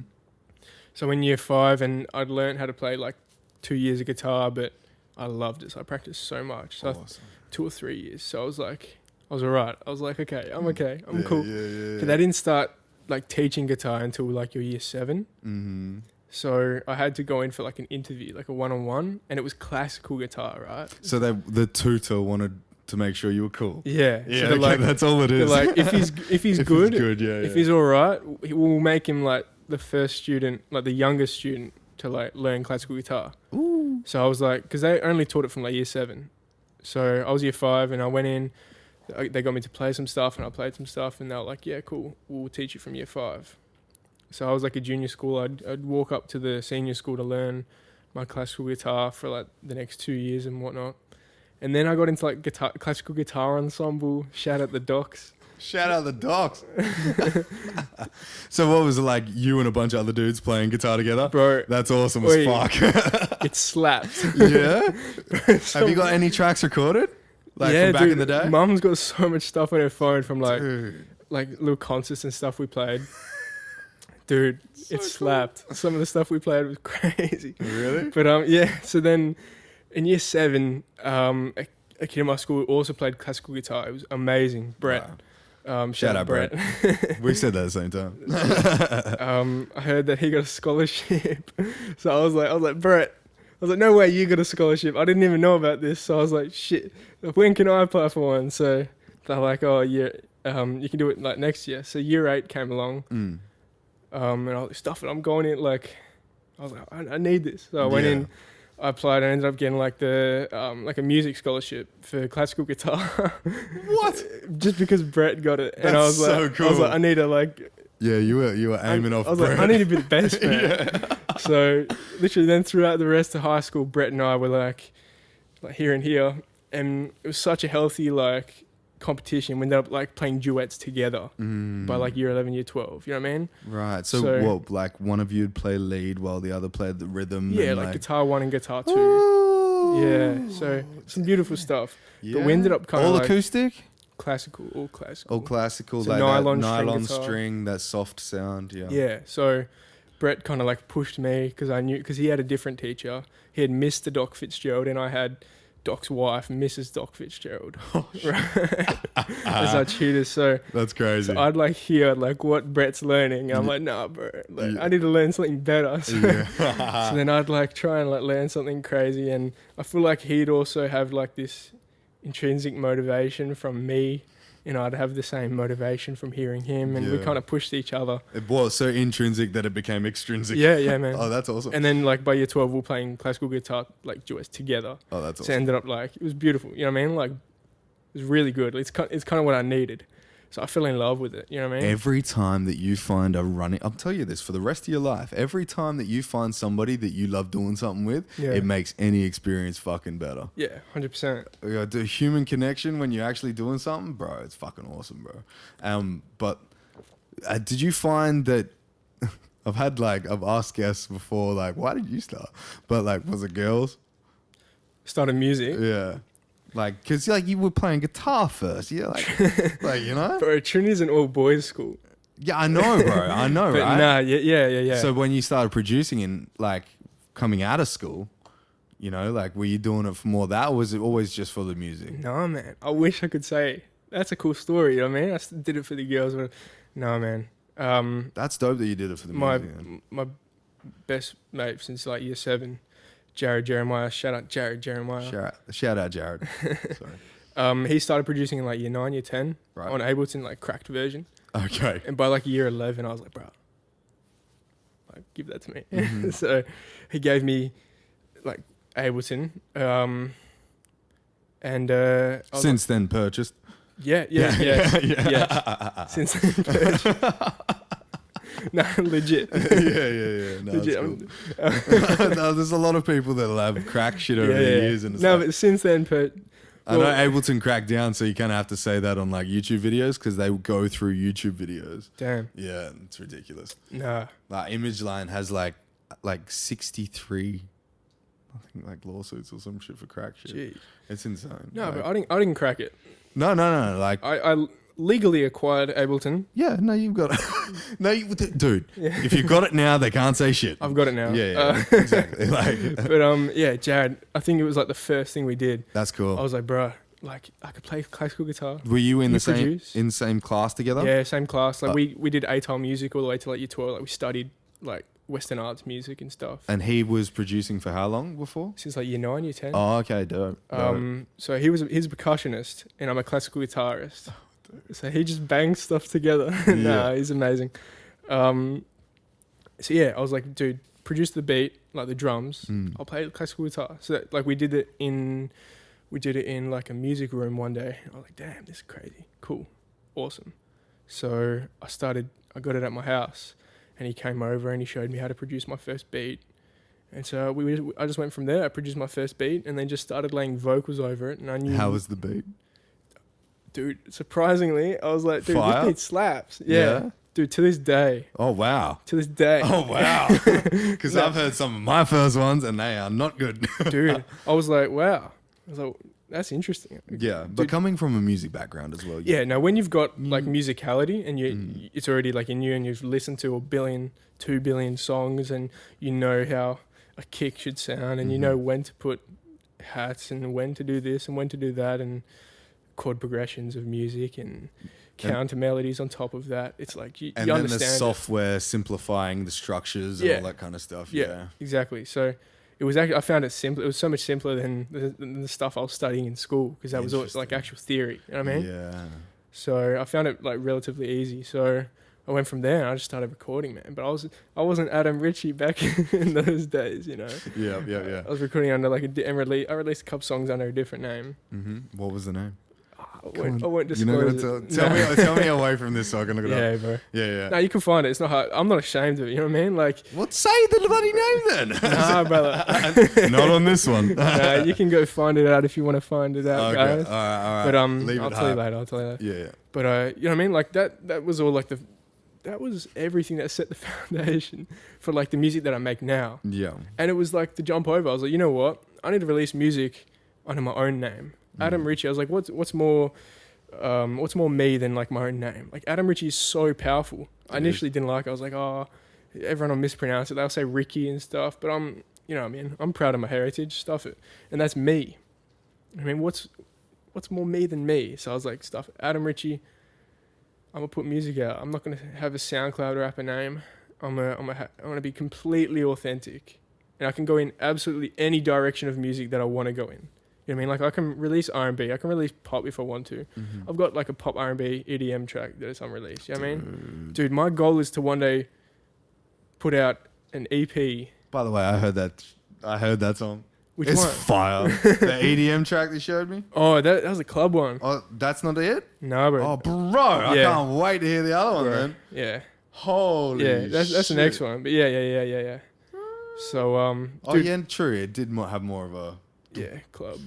So in year 5, and I'd learned how to play like 2 years of guitar, but I loved it. So I practiced so much. So awesome. 2 or 3 years. So I was all right. I was like, okay, I'm cool. Yeah. But they didn't start like teaching guitar until like your year 7. Mm-hmm. So I had to go in for like an interview, like a one-on-one, and it was classical guitar, right? So the tutor wanted to make sure you were cool. Yeah. Yeah, so okay, that's all it is. Like, if he's good, if he's all right, we'll make him like the first student, like the youngest student to like learn classical guitar. Ooh. So I was like, because they only taught it from like year 7. So I was year 5 and I went in, they got me to play some stuff and I played some stuff and they were like, yeah, cool, we'll teach you from year 5. So I was like a junior school. I'd walk up to the senior school to learn my classical guitar for like the next 2 years and whatnot. And then I got into like classical guitar ensemble. Shout out the Docs. Shout out the Docs. So what was it like? You and a bunch of other dudes playing guitar together, bro? That's awesome as fuck. It slapped. Yeah. Have you got any tracks recorded? Like from back in the day? Mum's got so much stuff on her phone from like little concerts and stuff we played. Dude, so it slapped. Cool. Some of the stuff we played was crazy. Really? But yeah. So then, in year 7, a kid in my school also played classical guitar. It was amazing. Brett. Wow. Shout out Brett. We said that at the same time. I heard that he got a scholarship. So I was like, Brett. I was like, no way, you got a scholarship. I didn't even know about this. So I was like, shit. When can I apply for one? So they're like, oh yeah, you can do it like next year. So year 8 came along. And all this stuff, and I'm going in like, I was like, I need this. So I went in, I applied, and ended up getting like like a music scholarship for classical guitar. What? Just because Brett got it, and I was like, so cool. I was like, I need to like. Yeah, you were aiming off. I was Brett. like, I need to be the best man. So literally, then throughout the rest of high school, Brett and I were like here and here, and it was such a healthy like competition. We ended up like playing duets together by like year 11, year 12. You know what I mean? Right. So what? Like one of you'd play lead while the other played the rhythm. Yeah, and like guitar 1 and guitar 2. Ooh. Yeah. So some beautiful stuff. Yeah. But we ended up kind of all like acoustic. Classical, all classical. All classical, so like nylon string, string, that soft sound. Yeah. Yeah. So Brett kind of like pushed me because he had a different teacher. He had Mr. Doc Fitzgerald and I had Doc's wife, Mrs. Doc Fitzgerald. Oh, as our tutors. So that's crazy. So I'd like hear like what Brett's learning. And I'm like, nah, bro. Like, I need to learn something better. So, so then I'd like try and like learn something crazy. And I feel like he'd also have like this intrinsic motivation from me. And I'd have the same motivation from hearing him, and we kind of pushed each other. It was so intrinsic that it became extrinsic. Yeah, man. Oh, that's awesome. And then, like, by year 12, we were playing classical guitar, like, duets together. Oh, that's awesome. So it ended up, like, it was beautiful. You know what I mean? Like, it was really good. It's kind of what I needed. So I fell in love with it. You know what I mean? Every time that you find I'll tell you this for the rest of your life. Every time that you find somebody that you love doing something with, it makes any experience fucking better. Yeah, 100%. The human connection when you're actually doing something, bro, it's fucking awesome, bro. But did you find that I've asked guests before, like, why did you start? But like, was it girls? Started music? Yeah. Like, because like you were playing guitar first, yeah, like you know. Bro, Trinity's an all boys school. Yeah, I know, bro. I know, but right? Nah, yeah. So when you started producing and like coming out of school, you know, like were you doing it for more that, or was it always just for the music? No, man. I wish I could say that's a cool story. You know what I mean? I did it for the girls, but no, man. That's dope that you did it for the music. My best mate since like year 7. Jared Jeremiah, shout out Jared Jeremiah. Shout out Jared. Sorry. He started producing in like year 9, year 10 right. on Ableton, like cracked version. Okay. And by like year 11, I was like, bro, like give that to me. Mm-hmm. So he gave me like Ableton, and since then purchased. Yeah. Since then, no, legit. Yeah. No, legit. Cool. No, there's a lot of people that'll have crack shit over the years. And but since then, I know Ableton cracked down, so you kind of have to say that on like YouTube videos because they go through YouTube videos. Damn. Yeah, it's ridiculous. Nah. Like ImageLine has like 63, I think, like lawsuits or some shit for crack shit. Gee. It's insane. No, like, but I didn't crack it. No. Like I legally acquired Ableton. Yeah, no, you've got it. Dude, if you've got it now, they can't say shit. I've got it now. Yeah, exactly. Like, but Jared, I think it was like the first thing we did. That's cool. I was like, bro, like I could play classical guitar. Were you in the same class together? Yeah, same class. Like we did ATAL music all the way to like year 12. Like we studied like Western arts music and stuff. And he was producing for how long before? Since like year 9, year 10. Oh, okay, dope. So he's a percussionist and I'm a classical guitarist. So he just bangs stuff together. He's amazing. So yeah, I was like, dude, produce the beat, like the drums. I'll play classical guitar. So that, like we did it in like a music room one day. I was like, damn, this is crazy. Cool. Awesome. So I got it at my house and he came over and he showed me how to produce my first beat. And so I just went from there. I produced my first beat and then just started laying vocals over it. And I knew. How was the beat? Dude, surprisingly, I was like, dude, Fire? this beat slaps. Yeah. Dude, to this day. Oh, wow. To this day. Oh, wow. Because I've heard some of my first ones and they are not good. Dude, I was like, wow. I was like, that's interesting. Yeah, but dude, coming from a music background as well. Yeah, now when you've got like musicality and it's already like in you and you've listened to 2 billion songs and you know how a kick should sound and you know when to put hats and when to do this and when to do that and chord progressions of music and counter melodies on top of that. It's like you understand. And then the software simplifying the structures and all that kind of stuff. Yeah, exactly. So it was actually, I found it simple. It was so much simpler than the stuff I was studying in school because that was all like actual theory. You know what I mean? Yeah. So I found it like relatively easy. So I went from there and I just started recording, man. But I wasn't Adam Ricci back in those days, you know. Yeah. I was recording under like I released a couple songs under a different name. What was the name? I won't disclose it. Tell me away from this so I can look it up. Yeah, bro. Yeah. No, you can find it. It's not hard. I'm not ashamed of it. You know what I mean? Like, say the bloody name then. Nah, brother. Not on this one. Nah, you can go find it out if you want to find it out, okay. guys. All right. But I'll tell you later. Yeah. But you know what I mean? Like that was all like that was everything that set the foundation for like the music that I make now. Yeah. And it was like the jump over. I was like, you know what? I need to release music under my own name. Adam Ricci. I was like, what's more me than like my own name? Like Adam Ricci is so powerful. I initially didn't like it. I was like, oh, everyone will mispronounce it. They'll say Ricky and stuff. But I'm proud of my heritage, stuff it. And that's me. I mean, what's more me than me? So I was like, stuff it. Adam Ricci. I'm gonna put music out. I'm not gonna have a SoundCloud rapper name. I'm gonna be completely authentic, and I can go in absolutely any direction of music that I want to go in. You know what I mean? Like I can release R&B, I can release pop if I want to. I've got like a pop R&B EDM track that is unreleased. You know what I mean? Dude, my goal is to one day put out an EP. By the way, I heard that song. Which it's one? fire. The EDM track they showed me. Oh, that was a club one. Oh, that's not it? No, bro. Oh, bro, I can't wait to hear the other one, man. Yeah. Holy shit. That's the next one. But yeah. So, dude, true. It did have more of a club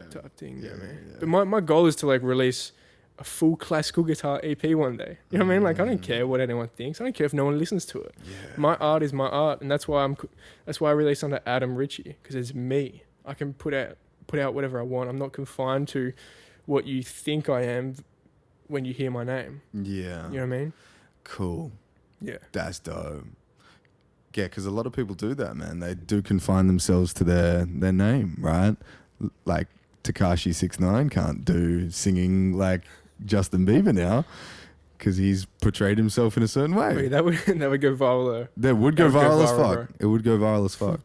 type thing. Yeah. But my goal is to like release a full classical guitar EP one day. You know what I mean? Like I don't care what anyone thinks. I don't care if no one listens to it. Yeah. My art is my art, and that's why I release under Adam Ricci because it's me. I can put out whatever I want. I'm not confined to what you think I am when you hear my name. Yeah. You know what I mean? Cool. Yeah. That's dope. Yeah, because a lot of people do that, man. They do confine themselves to their name, right? Like Tekashi 6ix9ine can't do singing like Justin Bieber now because he's portrayed himself in a certain way. Wait, that would go viral though. That would go viral as fuck. It would go viral as fuck.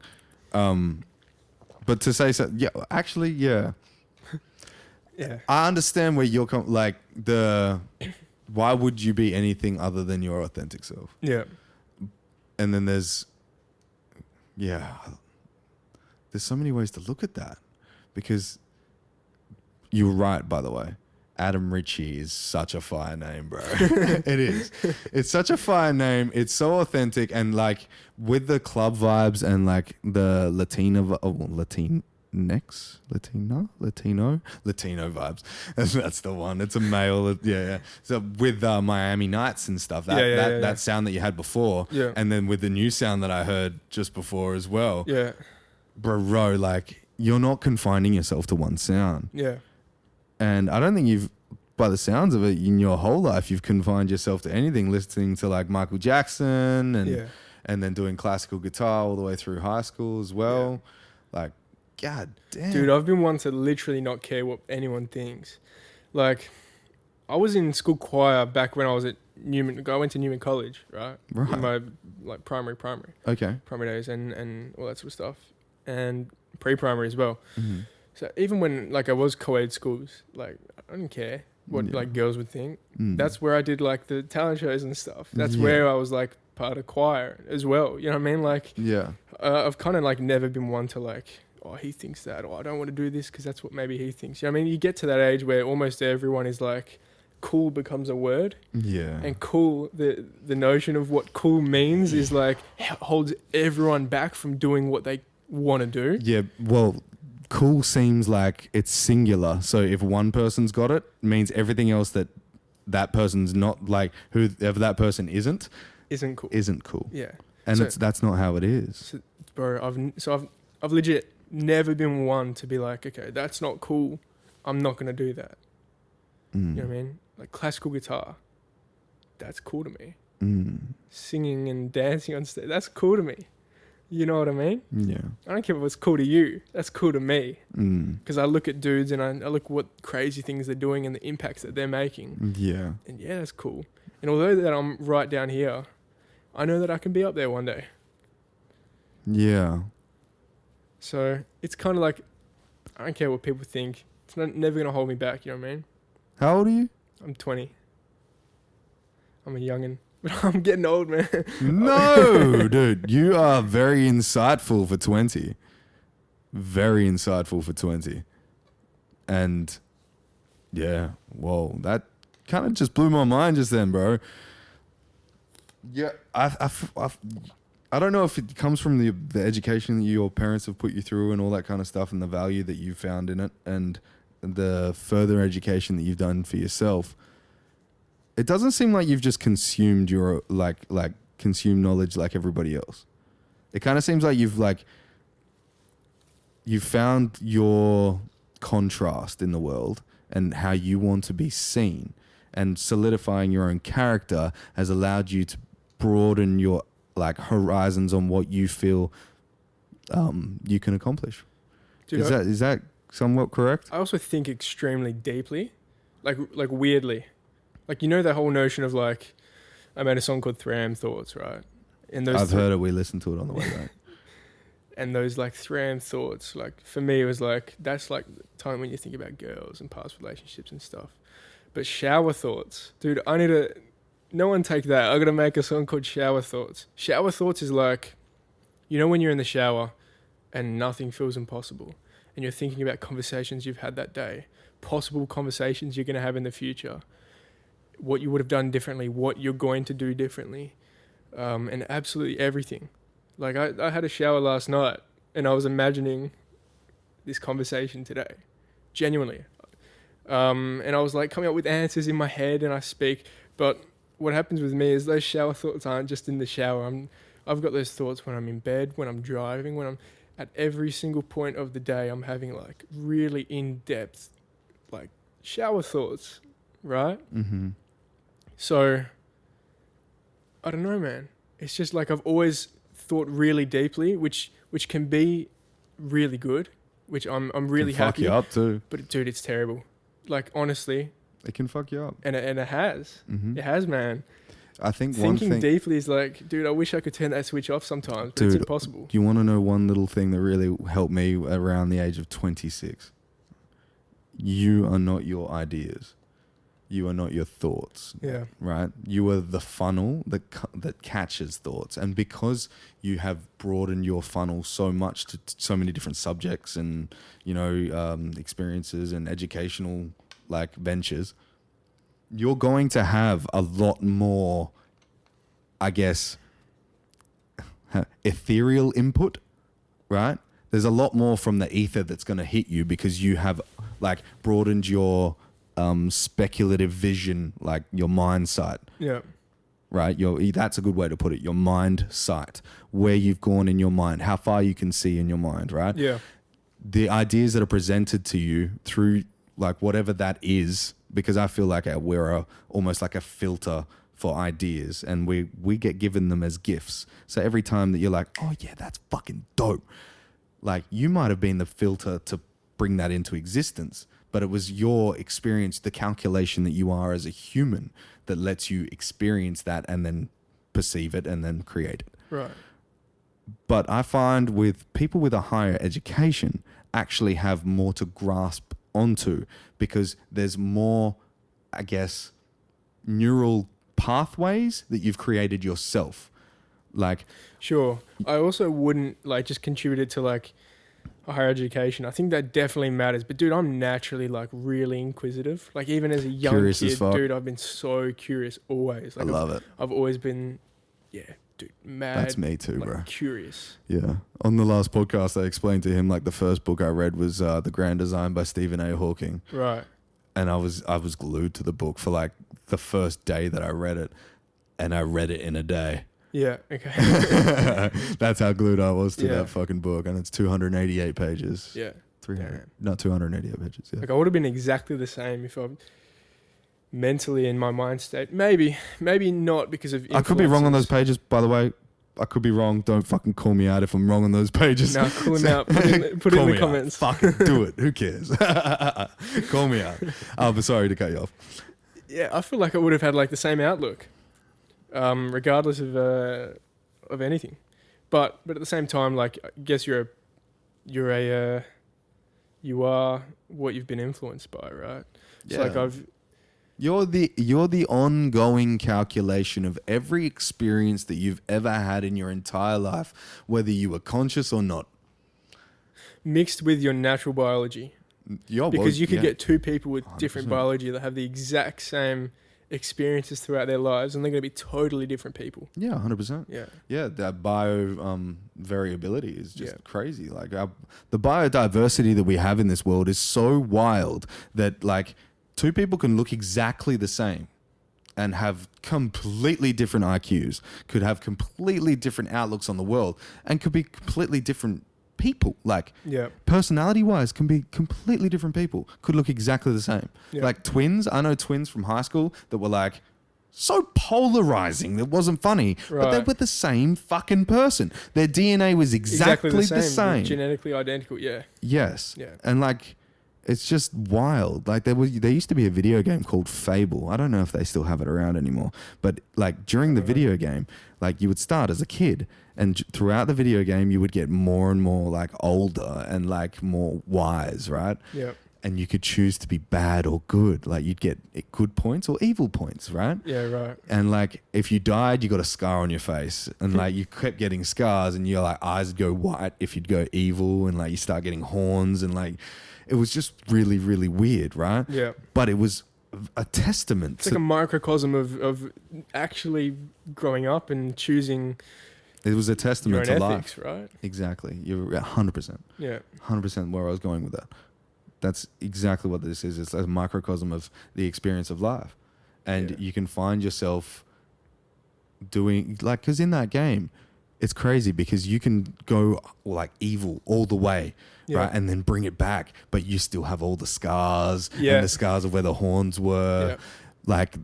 But to say so, yeah, actually, yeah. Yeah. I understand where you're like why would you be anything other than your authentic self? Yeah. And then there's so many ways to look at that because you're right, by the way. Adam Ricci is such a fire name, bro. It is. It's such a fire name. It's so authentic, and like with the club vibes and like the Latino vibes. That's the one. It's a male. Yeah. So with Miami Nights and stuff, that sound that you had before, and then with the new sound that I heard just before as well. Yeah. Bro, like you're not confining yourself to one sound. Yeah. And I don't think you've, by the sounds of it, in your whole life, you've confined yourself to anything, listening to like Michael Jackson and then doing classical guitar all the way through high school as well. Yeah. Like, God damn. Dude, I've been one to literally not care what anyone thinks. Like, I was in school choir back when I was at Newman. I went to Newman College, right? In my like primary. Okay. Primary days and all that sort of stuff. And pre-primary as well. Mm-hmm. So even when like I was co-ed schools, like I didn't care what like girls would think. That's where I did like the talent shows and stuff. That's where I was like part of choir as well. You know what I mean? Like, I've kind of like never been one to like, oh, he thinks that, or I don't want to do this because that's what maybe he thinks. You know what I mean? You get to that age where almost everyone is like, cool becomes a word. Yeah. And cool, the notion of what cool means is like holds everyone back from doing what they want to do. Yeah. Well, cool seems like it's singular. So if one person's got it, means everything else that person's not, like whoever that person isn't cool. Yeah. And that's not how it is. So, bro, I've legit never been one to be like, okay, that's not cool. I'm not going to do that. You know what I mean? Like classical guitar, that's cool to me. Singing and dancing on stage, that's cool to me. You know what I mean? Yeah. I don't care if it's cool to you. That's cool to me. Because I look at dudes and I look what crazy things they're doing and the impacts that they're making. Yeah. And yeah, that's cool. And although that I'm right down here, I know that I can be up there one day. Yeah. So it's kind of like, I don't care what people think. It's never going to hold me back. You know what I mean? How old are you? I'm 20. I'm a youngin'. But I'm getting old, man. No, dude. You are very insightful for 20. Very insightful for 20. And yeah, whoa, that kind of just blew my mind just then, bro. Yeah, I don't know if it comes from the education that your parents have put you through and all that kind of stuff and the value that you found in it and the further education that you've done for yourself. It doesn't seem like you've just consumed your consumed knowledge like everybody else. It kind of seems like you've found your contrast in the world and how you want to be seen, and solidifying your own character has allowed you to broaden your like horizons on what you feel you can accomplish. Dude, is that somewhat correct? I also think extremely deeply, like weirdly. Like, you know, that whole notion of like, I made a song called 3am Thoughts, right? And I've heard it. We listened to it on the way back. And those like 3am thoughts, like for me, it was like, that's like the time when you think about girls and past relationships and stuff. But shower thoughts, dude, no one take that. I got to make a song called Shower Thoughts. Shower thoughts is like, you know, when you're in the shower and nothing feels impossible and you're thinking about conversations you've had that day, possible conversations you're going to have in the future, what you would have done differently, what you're going to do differently, and absolutely everything. Like I had a shower last night and I was imagining this conversation today, genuinely. And I was like coming up with answers in my head and I speak, but what happens with me is those shower thoughts aren't just in the shower. I've got those thoughts when I'm in bed, when I'm driving, when I'm at every single point of the day, I'm having like really in-depth, like shower thoughts, right? Mm-hmm. So, I don't know, man. It's just like I've always thought really deeply, which can be really good, which I'm really happy. Fuck you up too. But dude, it's terrible. Like honestly, it can fuck you up. And it has. Mm-hmm. It has, man. I think thinking deeply is like, dude, I wish I could turn that switch off sometimes, but it's impossible. You want to know one little thing that really helped me around the age of 26? You are not your ideas. You are not your thoughts. Yeah. Right? You are the funnel that catches thoughts. And because you have broadened your funnel so much to so many different subjects and, you know, experiences and educational like ventures, you're going to have a lot more, I guess, ethereal input, right? There's a lot more from the ether that's going to hit you because you have like broadened your speculative vision, like your mind sight. Yeah. Right? That's a good way to put it. Your mind sight, where you've gone in your mind, how far you can see in your mind, right? Yeah. The ideas that are presented to you through like whatever that is, because I feel like we're almost like a filter for ideas, and we get given them as gifts. So every time that you're like, oh yeah, that's fucking dope, like you might have been the filter to bring that into existence, but it was your experience, the calculation that you are as a human, that lets you experience that and then perceive it and then create it. Right. But I find with people with a higher education actually have more to grasp onto, because there's more, I guess, neural pathways that you've created yourself. Like, sure. I also wouldn't like just contribute it to like a higher education. I think that definitely matters. But dude, I'm naturally like really inquisitive. Like even as a young curious kid, as fuck. dude, I've been so curious always. Like, I love it. I've always been, yeah, dude, mad. That's me too, like, bro. Curious. Yeah. On the last podcast, I explained to him like the first book I read was The Grand Design by Stephen A. Hawking. Right. And I was glued to the book for like the first day that I read it, and I read it in a day. Yeah. Okay. That's how glued I was to Yeah. that fucking book, and it's 288 pages. Yeah. 300, not 288 pages. Yeah. Like I would have been exactly the same if I'm mentally in my mind state. Maybe not because of. I could be wrong on those influences. pages, by the way. I could be wrong. Don't fucking call me out if I'm wrong on those pages. No, call him out. Put it Call in me the out. comments. Fucking do it. Who cares? Call me out. But sorry to cut you off. Yeah, I feel like I would have had like the same outlook, regardless of anything. But at the same time, like I guess you are what you've been influenced by, right? Yeah. So like You're the ongoing calculation of every experience that you've ever had in your entire life, whether you were conscious or not. mixed with your natural biology. Because you could get two people with 100%. different biology that have the exact same experiences throughout their lives, and they're going to be totally different people. Yeah, 100%. Yeah. Yeah, that bio variability is just crazy. Like the biodiversity that we have in this world is so wild that like two people can look exactly the same and have completely different IQs, could have completely different outlooks on the world, and could be completely different people. Like personality wise can be completely different people, could look exactly the same. Like twins, I know twins from high school that were like so polarizing that wasn't funny, but they were the same fucking person. Their DNA was exactly the same. Genetically identical. Yes. And like it's just wild. Like there used to be a video game called Fable. I don't know if they still have it around anymore, but like during the video game, like you would start as a kid, and throughout the video game you would get more and more like older and like more wise, right? Yeah. And you could choose to be bad or good. Like you'd get good points or evil points, right? Yeah, right. And like if you died, you got a scar on your face, and like you kept getting scars, and your like eyes would go white if you'd go evil, and like you start getting horns, and like it was just really, really weird, right? Yeah. But it was a testament. It's like a microcosm of actually growing up and choosing. It was a testament to ethics, life, right? Exactly. You're 100%. Yeah. 100% where I was going with that. That's exactly what this is. It's a microcosm of the experience of life, and you can find yourself doing like, because in that game, it's crazy because you can go like evil all the way. Right, and then bring it back, but you still have all the scars and the scars of where the horns were, like,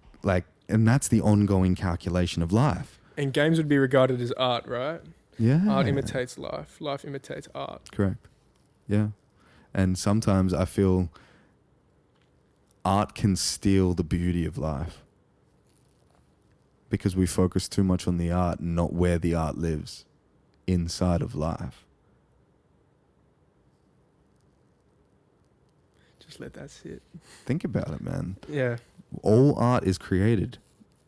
and that's the ongoing calculation of life. And games would be regarded as art, right? Yeah, art imitates life. Life imitates art. Correct. Yeah, and sometimes I feel art can steal the beauty of life because we focus too much on the art and not where the art lives inside of life. Just let that sit. Think about it, man. Yeah. All art is created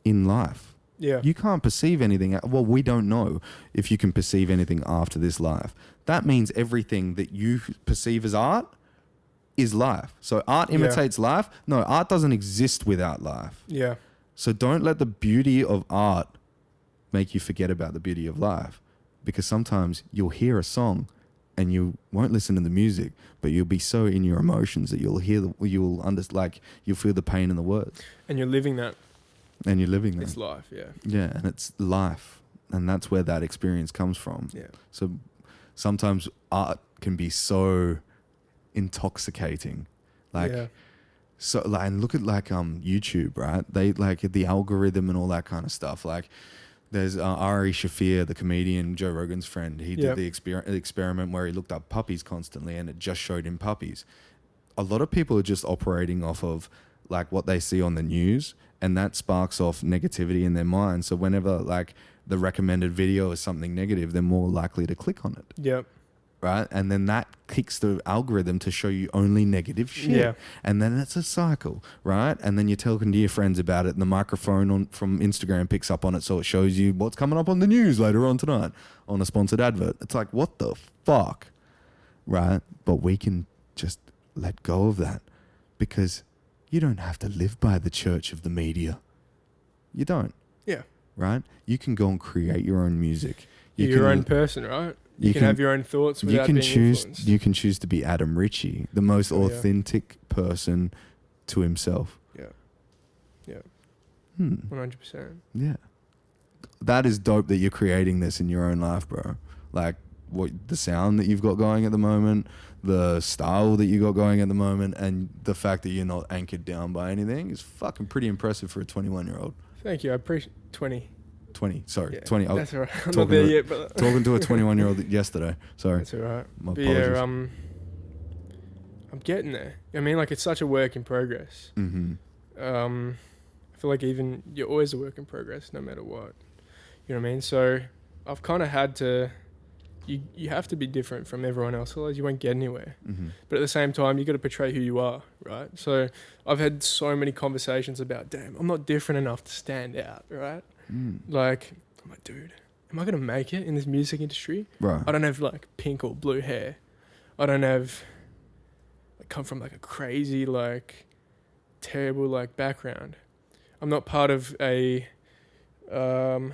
in life. Yeah. You can't perceive anything. Well, we don't know if you can perceive anything after this life. That means everything that you perceive as art is life. So art imitates life. No, art doesn't exist without life. Yeah. So don't let the beauty of art make you forget about the beauty of life, because sometimes you'll hear a song and you won't listen to the music, but you'll be so in your emotions that you'll feel the pain in the words. And you're living that. And you're living that. It's life, yeah. Yeah, and it's life. And that's where that experience comes from. Yeah. So sometimes art can be so intoxicating. So like, and look at like YouTube, right? They like the algorithm and all that kind of stuff. Like there's Ari Shafir, the comedian, Joe Rogan's friend. He did the experiment where he looked up puppies constantly and it just showed him puppies. A lot of people are just operating off of like what they see on the news, and that sparks off negativity in their mind. So whenever like the recommended video is something negative, they're more likely to click on it. Yep. Right? And then that kicks the algorithm to show you only negative shit. Yeah. And then it's a cycle, right? And then you're talking to your friends about it, and the microphone from Instagram picks up on it, so it shows you what's coming up on the news later on tonight on a sponsored advert. It's like, what the fuck, right? But we can just let go of that, because you don't have to live by the church of the media. You don't. Yeah. Right? You can go and create your own music. You're your own person, right? You can have your own thoughts without being influenced. You can choose to be Adam Ricci, the most authentic person to himself. Yeah. Yeah. 100%. Yeah. That is dope that you're creating this in your own life, bro. Like the sound that you've got going at the moment, the style that you got going at the moment, and the fact that you're not anchored down by anything is fucking pretty impressive for a 21-year-old. Thank you. I appreciate 20. 20. Sorry, yeah, 20. That's all right. I'm not there yet, but talking to a 21-year-old yesterday. Sorry. That's all right. My apologies. Yeah, I'm getting there. I mean, like, it's such a work in progress. Mm-hmm. I feel like even you're always a work in progress, no matter what. You know what I mean? So I've kind of had to. You have to be different from everyone else, otherwise you won't get anywhere. Mm-hmm. But at the same time, you got to portray who you are, right? So I've had so many conversations about, damn, I'm not different enough to stand out, right? Like, I'm like, dude, am I going to make it in this music industry? Right. I don't have like pink or blue hair. I don't have, I come from like a crazy, like terrible like background. I'm not part of a gang.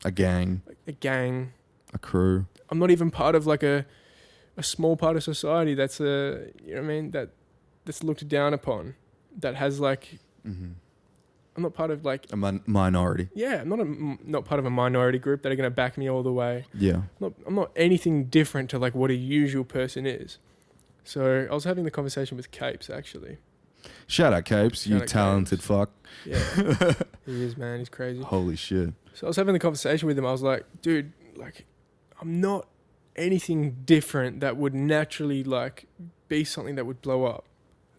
A gang. A crew. I'm not even part of like a small part of society that's you know what I mean, that's looked down upon, that has like, I'm not part of like a minority. Yeah, I'm not part of a minority group that are going to back me all the way. Yeah. I'm not anything different to like what a usual person is. So I was having the conversation with Capes, actually. Shout out Capes, you talented Capes. fuck. Yeah, he is, man. He's crazy. Holy shit. So I was having the conversation with him. I was like, dude, like, I'm not anything different that would naturally like be something that would blow up.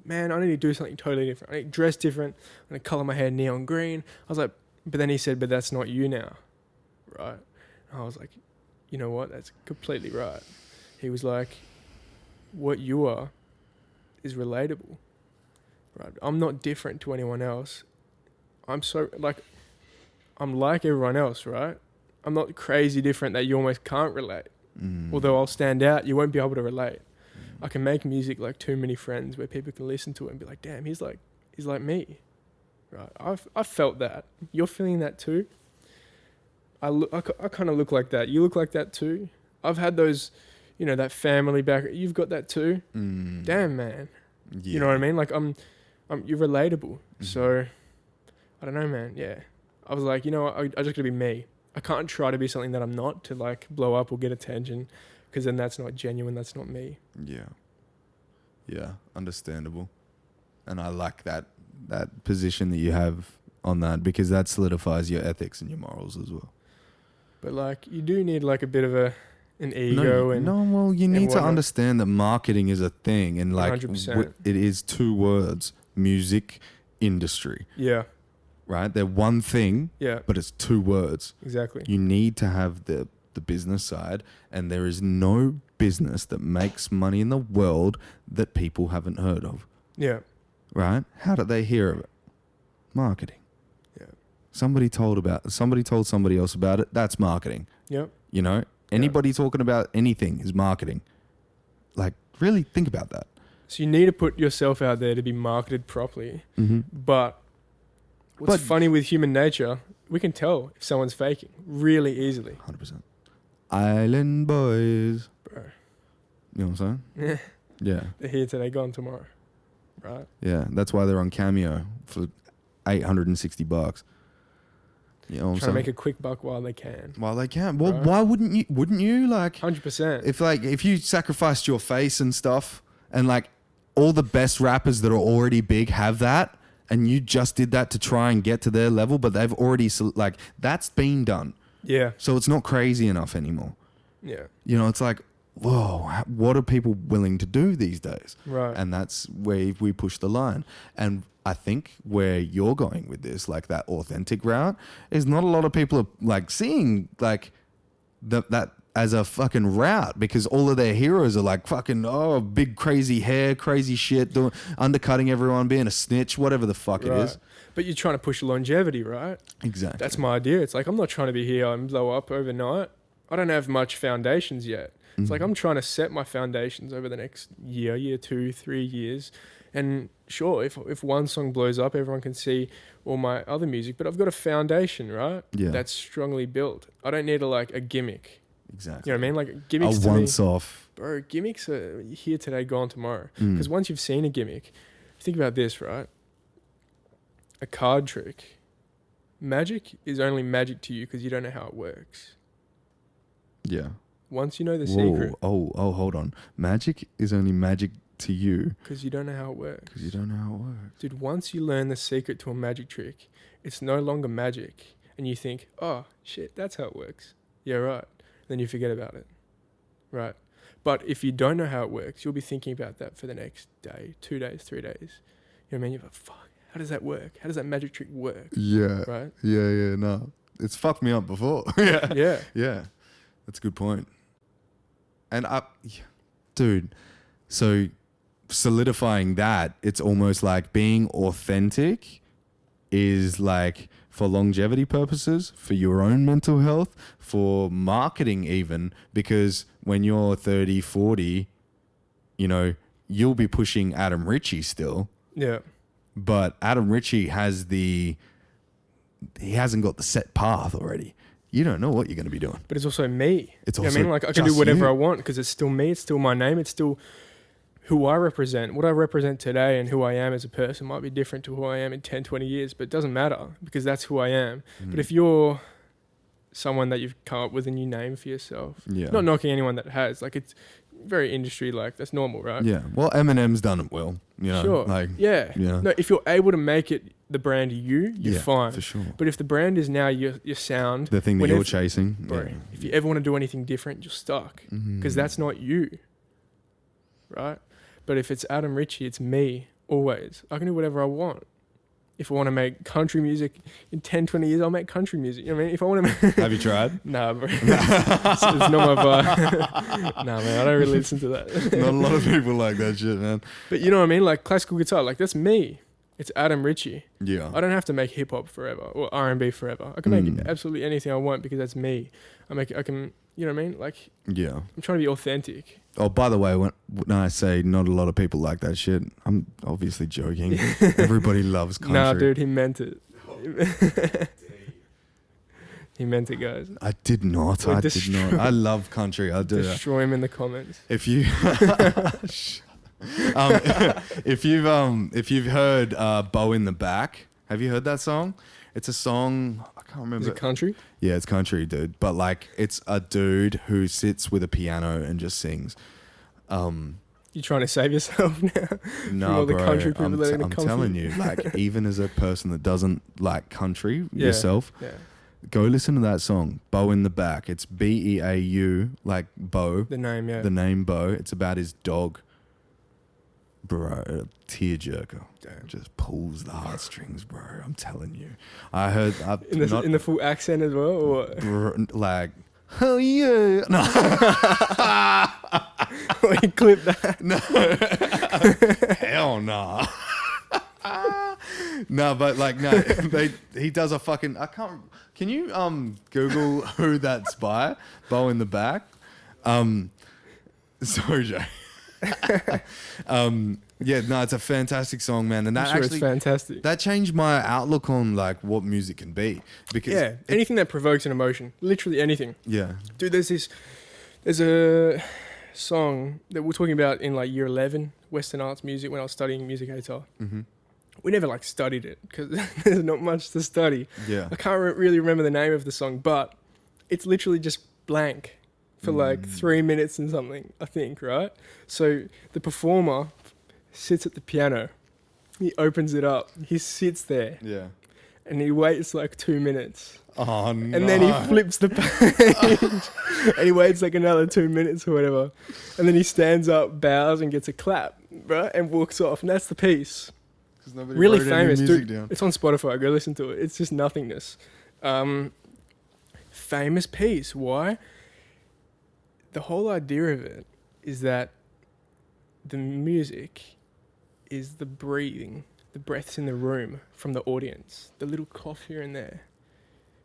Man, I need to do something totally different. I need to dress different. I'm going to colour my hair neon green. I was like, but then he said, but that's not you now, right? And I was like, you know what? That's completely right. He was like, what you are is relatable, right? I'm not different to anyone else. I'm like everyone else, right? I'm not crazy different that you almost can't relate. Although I'll stand out, you won't be able to relate. I can make music like Too Many Friends where people can listen to it and be like, damn, he's like me, right? I've felt that. You're feeling that too. I kind of look like that. You look like that too. I've had those, you know, that family background. You've got that too. Damn, man. Yeah. You know what I mean? Like you're relatable. So I don't know, man. Yeah. I was like, you know what? I just gotta be me. I can't try to be something that I'm not to like blow up or get attention, because then that's not genuine. That's not me. Yeah. Yeah. Understandable. And I like that position that you have on that, because that solidifies your ethics and your morals as well. But like, you do need like a bit of an ego well, you need to understand that marketing is a thing, and like 100%. It is two words: music industry. Yeah. Right? They're one thing, but it's two words. Exactly. You need to have the business side, and there is no business that makes money in the world that people haven't heard of. Yeah. Right? How did they hear of it? Marketing. Yeah. Somebody told somebody else about it. That's marketing. Yep. You know, anybody talking about anything is marketing. Like, really think about that. So you need to put yourself out there to be marketed properly. But what's funny with human nature, we can tell if someone's faking really easily. 100%. Island boys. Bro. You know what I'm saying? Yeah. They're here today, gone tomorrow. Right? Yeah. That's why they're on Cameo for $860. You know what I'm Trying to saying? make a quick buck while they can. While they can. Well, Right. why wouldn't you? Wouldn't you? Like, 100%. if you sacrificed your face and stuff, and like all the best rappers that are already big have that, and you just did that to try and get to their level, but they've already like that's been done. Yeah. So it's not crazy enough anymore. Yeah. You know, it's like, whoa, what are people willing to do these days? Right. And that's where we push the line. And I think where you're going with this, like that authentic route, is not a lot of people are like seeing like that as a fucking route, because all of their heroes are like fucking, big crazy hair, crazy shit, undercutting everyone, being a snitch, whatever the fuck it is. But you're trying to push longevity, right? Exactly. That's my idea. It's like, I'm not trying to be here and blow up overnight. I don't have much foundations yet. It's like, I'm trying to set my foundations over the next year, 2, 3 years. And sure, if one song blows up, everyone can see all my other music, but I've got a foundation, right? Yeah. That's strongly built. I don't need a gimmick. Exactly. You know what I mean? Like gimmicks A to me, once-off. bro, gimmicks are here today, gone tomorrow. Because once you've seen a gimmick, think about this, right? A card trick. Magic is only magic to you because you don't know how it works. Yeah. Once you know the Whoa. secret, Oh, hold on. Magic is only magic to you because you don't know how it works. because you don't know how it works. Dude, once you learn the secret to a magic trick, it's no longer magic. And you think, oh, shit, that's how it works. Yeah, right. Then you forget about it. Right. But if you don't know how it works, you'll be thinking about that for the next day, 2 days, 3 days. You know what I mean? You're like, fuck, how does that work? How does that magic trick work? Yeah. Right? Yeah, no. It's fucked me up before. Yeah. Yeah. Yeah. That's a good point. And dude, so solidifying that, it's almost like being authentic is like for longevity purposes, for your own mental health, for marketing even, because when you're 30, 40, you know, you'll be pushing Adam Ricci still. Yeah. But Adam Ricci he hasn't got the set path already. You don't know what you're going to be doing. But it's also me. It's you know also what I mean? Like I can do just whatever you. I want because it's still me. It's still my name. It's still who I represent. What I represent today and who I am as a person might be different to who I am in 10, 20 years, but it doesn't matter because that's who I am. But if you're someone that you've come up with a new name for yourself, not knocking anyone that has, like it's very industry, like that's normal, right? Yeah. Well, Eminem's done it well. You know, Sure. like, yeah. yeah. No, if you're able to make it the brand you're fine. For sure. But if the brand is now your sound, The thing that you're chasing. bro, Yeah. if you ever want to do anything different, you're stuck because that's not you, right? But if it's Adam Ricci, it's me always. I can do whatever I want. If I want to make country music in 10, 20 years, I'll make country music. You know what I mean? If I want to make... Have you tried? Nah, bro. It's not my vibe. Nah, man, I don't really listen to that. Not a lot of people like that shit, man. But you know what I mean? Like classical guitar, like that's me. It's Adam Ricci. Yeah. I don't have to make hip hop forever or R&B forever. I can make absolutely anything I want because that's me. I can, you know what I mean? Like, Yeah. I'm trying to be authentic. Oh, by the way, when I say not a lot of people like that shit, I'm obviously joking. Everybody loves country. Nah, dude, he meant it. He meant it, guys. I did not. We'll I did not. I love country. I do. Destroy him in the comments. If you, if you've heard "Bow in the Back," have you heard that song? It's a song I can't remember. Is it country? Yeah, it's country, dude. But like, it's a dude who sits with a piano and just sings. You trying to save yourself now? No, From all the bro. country people that are gonna I'm come for telling you. you, like, even as a person that doesn't like country yourself, Yeah. go listen to that song, "Bow in the Back." It's Beau, like Bo. The name, yeah. The name Bo. It's about his dog. Bro, a tearjerker. Damn. Just pulls the heartstrings, bro. I'm telling you. I heard in the full accent as well, or what? like, oh yeah. No. You clip that. No. Hell no. No, but like no, he does a fucking can you Google who that's by? Bow in the Back. Sorry, Jay. Yeah, no, it's a fantastic song, man. And that I'm sure actually, it's fantastic. that changed my outlook on like what music can be. Because anything that provokes an emotion, literally anything. Yeah. Dude, there's a song that we're talking about in like year 11, Western arts music, when I was studying music guitar. Mm-hmm. We never like studied it because there's not much to study. Yeah. I can't really remember the name of the song, but it's literally just blank for like 3 minutes and something, I think, right? So the performer sits at the piano, he opens it up, he sits there, Yeah. and he waits like 2 minutes. Oh, no. And then he flips the page and he waits like another 2 minutes or whatever. And then he stands up, bows, and gets a clap, right? And walks off. And that's the piece. Really famous, dude. Down. It's on Spotify. Go listen to it. It's just nothingness. Famous piece. Why? The whole idea of it is that the music is the breathing, the breaths in the room from the audience, the little cough here and there.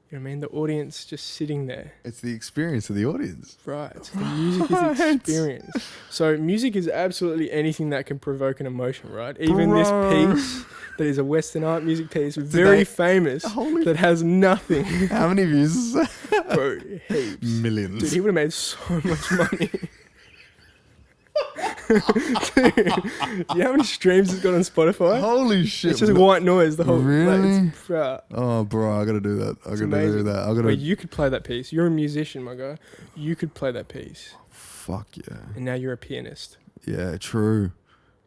You know what I mean? The audience just sitting there. It's the experience of the audience. Right. So the music is experience. So music is absolutely anything that can provoke an emotion, right? Even this piece that is a Western art music piece, very famous, that has nothing. How many views is that? Bro, heaps. Millions. Dude, he would have made so much money. Dude, do you know how many streams it's got on Spotify? Holy shit. It's just white noise the whole Really? Like, oh, bro, I gotta do that. I gotta do that. Wait, you could play that piece. You're a musician, my guy. You could play that piece. Fuck yeah. And now you're a pianist. Yeah, true.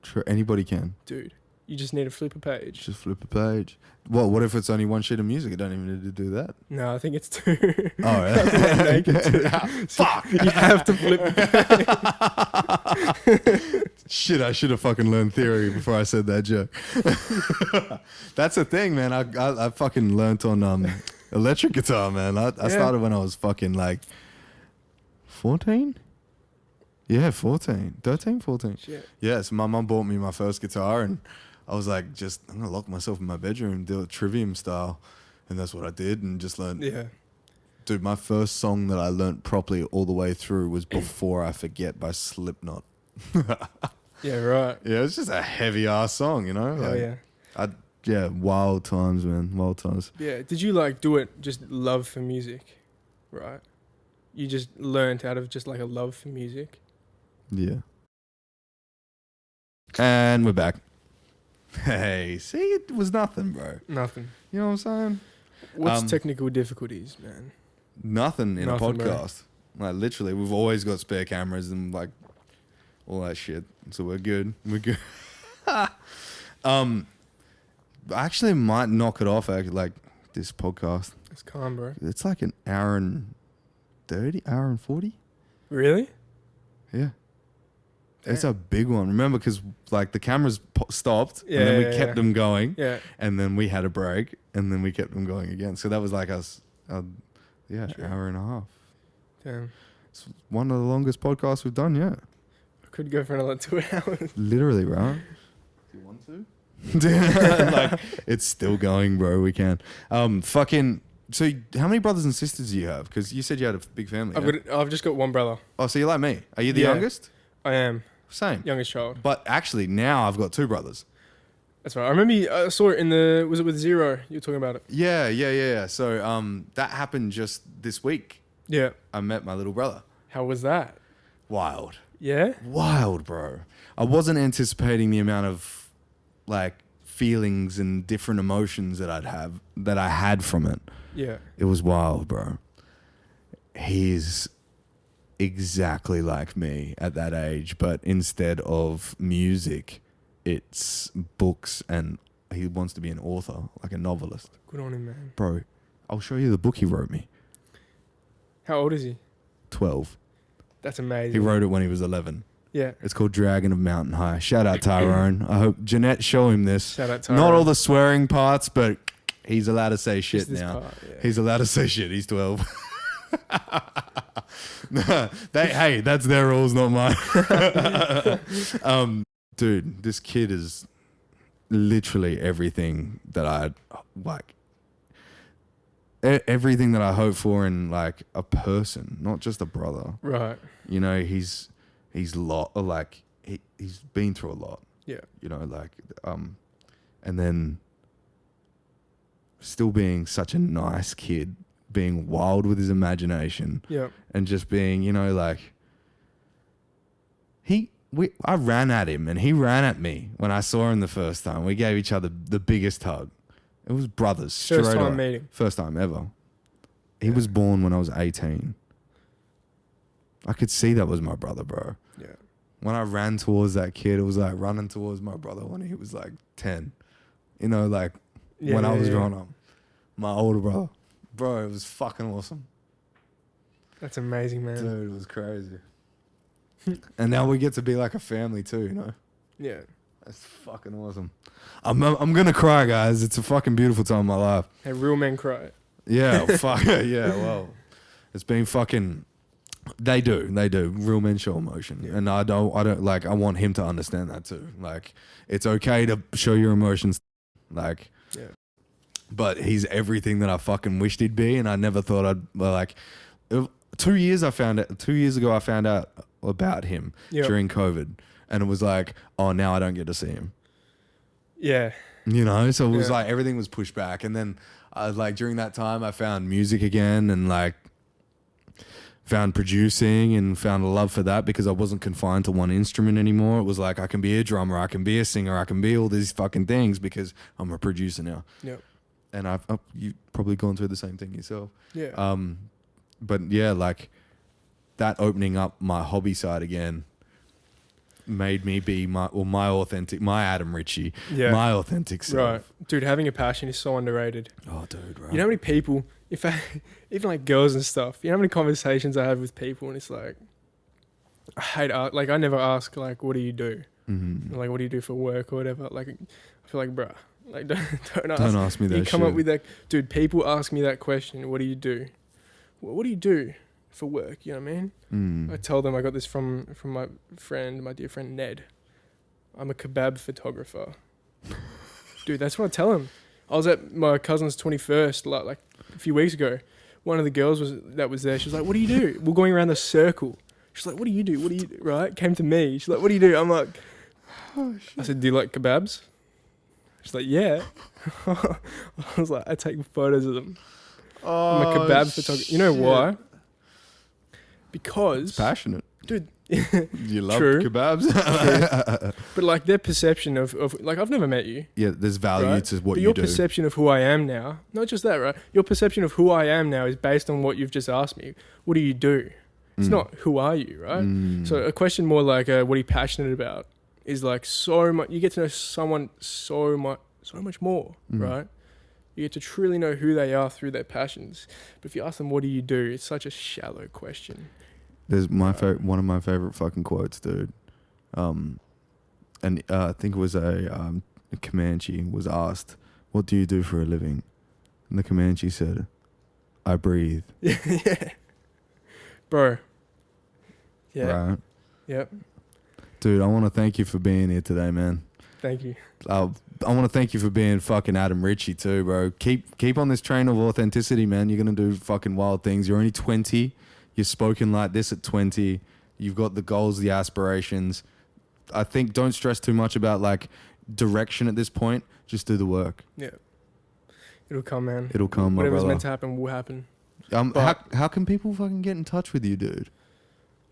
True. Anybody can. Dude, you just need to flip a page. Just flip a page. What if it's only one sheet of music? I don't even need to do that. No, I think it's two. Oh, yeah. Fuck. You have to flip a page. Shit, I should have fucking learned theory before I said that joke. That's the thing, man. I fucking learnt on electric guitar, man. I started when I was fucking like 14? Yeah, 14. 13, 14. Shit. Yeah, so my mum bought me my first guitar and I was like, I'm going to lock myself in my bedroom and do it Trivium style. And that's what I did and just learned. Yeah. Dude, my first song that I learnt properly all the way through was Before I Forget by Slipknot. Yeah, right. Yeah, it's just a heavy ass song, you know? Hell yeah. Wild times, man. Wild times. Yeah. Did you like do it just love for music? Right. You just learned out of just like a love for music. Yeah. And we're back. Hey, see, it was nothing, bro. Nothing. You know what I'm saying? What's technical difficulties, man? Nothing in Nothing, a podcast. Bro. Like literally, we've always got spare cameras and like all that shit. So we're good. We're good. Actually might knock it off like this podcast. It's calm, bro. It's like an hour and 30, hour and 40. Really? Yeah. Damn. It's a big one. Remember, because like the cameras stopped and then we kept them going. Yeah. And then we had a break and then we kept them going again. So that was like us, True. hour and a half. Damn. It's one of the longest podcasts we've done yet. I could go for another 2 hours. Literally, bro. Do you want to? Like, it's still going, bro. We can. So how many brothers and sisters do you have? Because you said you had a big family. I've just got one brother. Oh, so you're like me. Are you the Yeah. youngest? I am. Same. Youngest child. But actually, now I've got 2 brothers. That's right. I remember I saw it was it with Zero? You were talking about it. Yeah. So that happened just this week. Yeah. I met my little brother. How was that? Wild. Yeah? Wild, bro. I wasn't anticipating the amount of like feelings and different emotions that I had from it. Yeah. It was wild, bro. He's exactly like me at that age, but instead of music, it's books, and he wants to be an author, like a novelist. Good on him, man. Bro, I'll show you the book he wrote me. How old is he? 12. That's amazing. He wrote it when he was 11. Yeah. It's called Dragon of Mountain High. Shout out Tyrone. I hope Jeanette show him this. Shout out Tyrone. Not all the swearing parts, but he's allowed to say shit Just this now. part, yeah. He's allowed to say shit. He's 12. Hey, that's their rules, not mine. Dude, this kid is literally everything that I like. Everything that I hope for in like a person, not just a brother. Right. You know, he's he's been through a lot. Yeah. You know, like, and then still being such a nice kid, being wild with his imagination. Yeah. And just being, you know, like, I ran at him and he ran at me when I saw him the first time. We gave each other the biggest hug. It was brothers. First time meeting. First time ever. He was born when I was 18. I could see that was my brother, bro. Yeah. When I ran towards that kid, it was like running towards my brother when he was like 10. You know, like when I was growing up. My older brother. Bro, it was fucking awesome. That's amazing, man. Dude, it was crazy. And now we get to be like a family too, you know? Yeah. That's fucking awesome. I'm going to cry, guys. It's a fucking beautiful time in my life. Hey, real men cry. Yeah, fuck. Yeah, well, it's been fucking... They do. Real men show emotion. Yeah. And I don't like, I want him to understand that too. Like, it's okay to show your emotions. Like, yeah. But he's everything that I fucking wished he'd be. And I never thought I'd, like, 2 years ago, I found out about him during COVID. And it was like, oh, now I don't get to see him. Yeah. You know, so it was like everything was pushed back. And then like during that time, I found music again and like found producing and found a love for that because I wasn't confined to one instrument anymore. It was like I can be a drummer, I can be a singer, I can be all these fucking things because I'm a producer now. Yep. And you've probably gone through the same thing yourself. Yeah. But yeah, like that opening up my hobby side again made me be my Adam Ricci, my authentic self. Right. Dude, having a passion is so underrated. Oh, dude, right. You know how many people, even like girls and stuff, you know how many conversations I have with people and it's like, I never ask like, what do you do? Mm-hmm. Like, what do you do for work or whatever? Like, I feel like, bruh, like don't ask me that. You come up with that, dude. People ask me that question. What do you do? What do you do for work? You know what I mean? I tell them I got this from my dear friend Ned. I'm a kebab photographer. Dude, that's what I tell him. I was at my cousin's 21st like a few weeks ago. One of the girls that was there. She was like, "What do you do?" We're going around the circle. She's like, "What do you do? What do you do?" Right? Came to me. She's like, "What do you do?" I'm like, "Oh shit." I said, "Do you like kebabs?" She's like, "Yeah." I was like, "I take photos of them." Oh, I'm a kebab photographer. You know why? Because it's passionate, dude. You love True. kebabs. True. But like their perception of like I've never met you. Yeah, there's value right? to what but you your do. perception of who I am now, not just that, right? Your perception of who I am now is based on what you've just asked me. What do you do? It's not who are you, right? So a question more like what are you passionate about is like so much. You get to know someone so much more, right? You get to truly know who they are through their passions. But if you ask them, what do you do? It's such a shallow question. There's one of my favorite fucking quotes, dude. And I think it was a Comanche was asked, "What do you do for a living?" And the Comanche said, "I breathe." Yeah. Bro. Yeah. Right. Yep. Dude, I want to thank you for being here today, man. Thank you. I want to thank you for being fucking Adam Ricci too, bro. Keep on this train of authenticity, man. You're going to do fucking wild things. You're only 20. You're spoken like this at 20. You've got the goals, the aspirations. I think don't stress too much about like direction at this point. Just do the work. Yeah. It'll come, man. It'll come, my Whatever's brother. meant to happen will happen. How can people fucking get in touch with you, dude?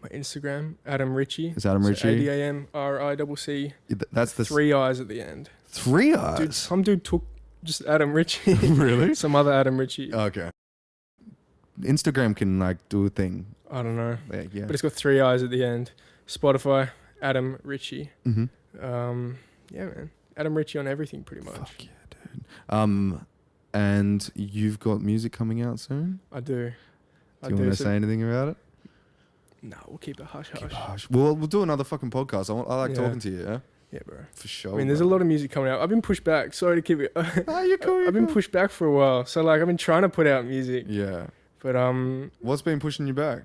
My Instagram, Adam Ricci. It's Adam Ricci. ADAMRICC. That's the 3 I's at the end. 3 I's? Dude, some dude took just Adam Ricci. Really? Some other Adam Ricci. Okay. Instagram can like do a thing. I don't know. Yeah. But it's got 3 I's at the end. Spotify, Adam Ricci. Mm-hmm. Yeah, man. Adam Ricci on everything pretty much. Fuck yeah, dude. And you've got music coming out soon? I do. Do you want to say anything about it? No, we'll keep it hush. We'll do another fucking podcast. I like talking to you, yeah? Yeah, bro. For sure. I mean, there's a lot of music coming out. I've been pushed back. Sorry to keep it. No, you're cool. I've been pushed back for a while. So, like, I've been trying to put out music. Yeah. But, what's been pushing you back?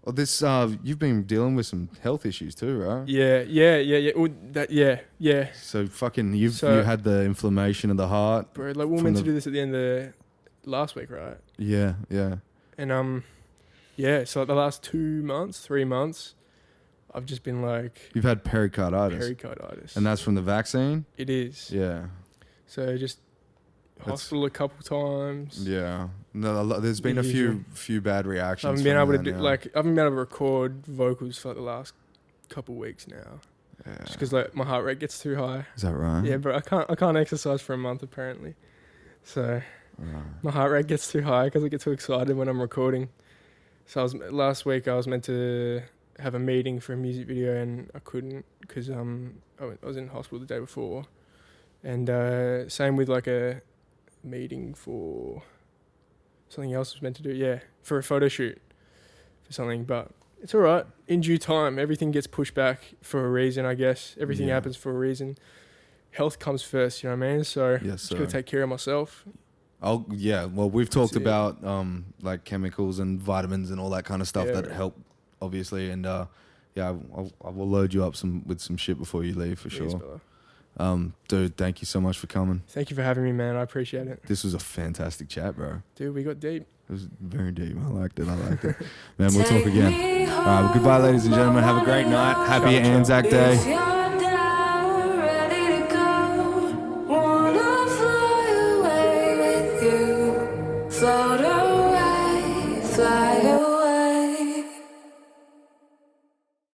Well, you've been dealing with some health issues too, right? Yeah. Well, yeah. So fucking, you had the inflammation of the heart. Bro, like, we were meant to do this at the end of last week, right? Yeah. And, yeah, so like the last 3 months, I've just been like... You've had pericarditis. Pericarditis. And that's from the vaccine? It is. Yeah. So just hospital a couple times. Yeah. No, there's been a few bad reactions. I haven't been able to I haven't been able to record vocals for like the last couple weeks now. Yeah. Just because like my heart rate gets too high. Is that right? Yeah, but I can't exercise for a month apparently. So my heart rate gets too high because I get too excited when I'm recording. So last week I was meant to have a meeting for a music video and I couldn't because I was in hospital the day before. And same with like a meeting for something else I was meant to do. Yeah, for a photo shoot for something, but it's all right. In due time, everything gets pushed back for a reason, I guess. Everything happens for a reason. Health comes first, you know what I mean? So just got to take care of myself. Oh, yeah. Well, we've talked about like chemicals and vitamins and all that kind of stuff that help, obviously. And I will load you up with some shit before you leave for sure. Brother. Dude, thank you so much for coming. Thank you for having me, man. I appreciate it. This was a fantastic chat, bro. Dude, we got deep. It was very deep. I liked it. Man, we'll talk again. All right, well, goodbye, ladies and gentlemen. Have a great night. Happy Anzac Day. If you're down, ready to go, wanna fly away with you. Float away, fly away.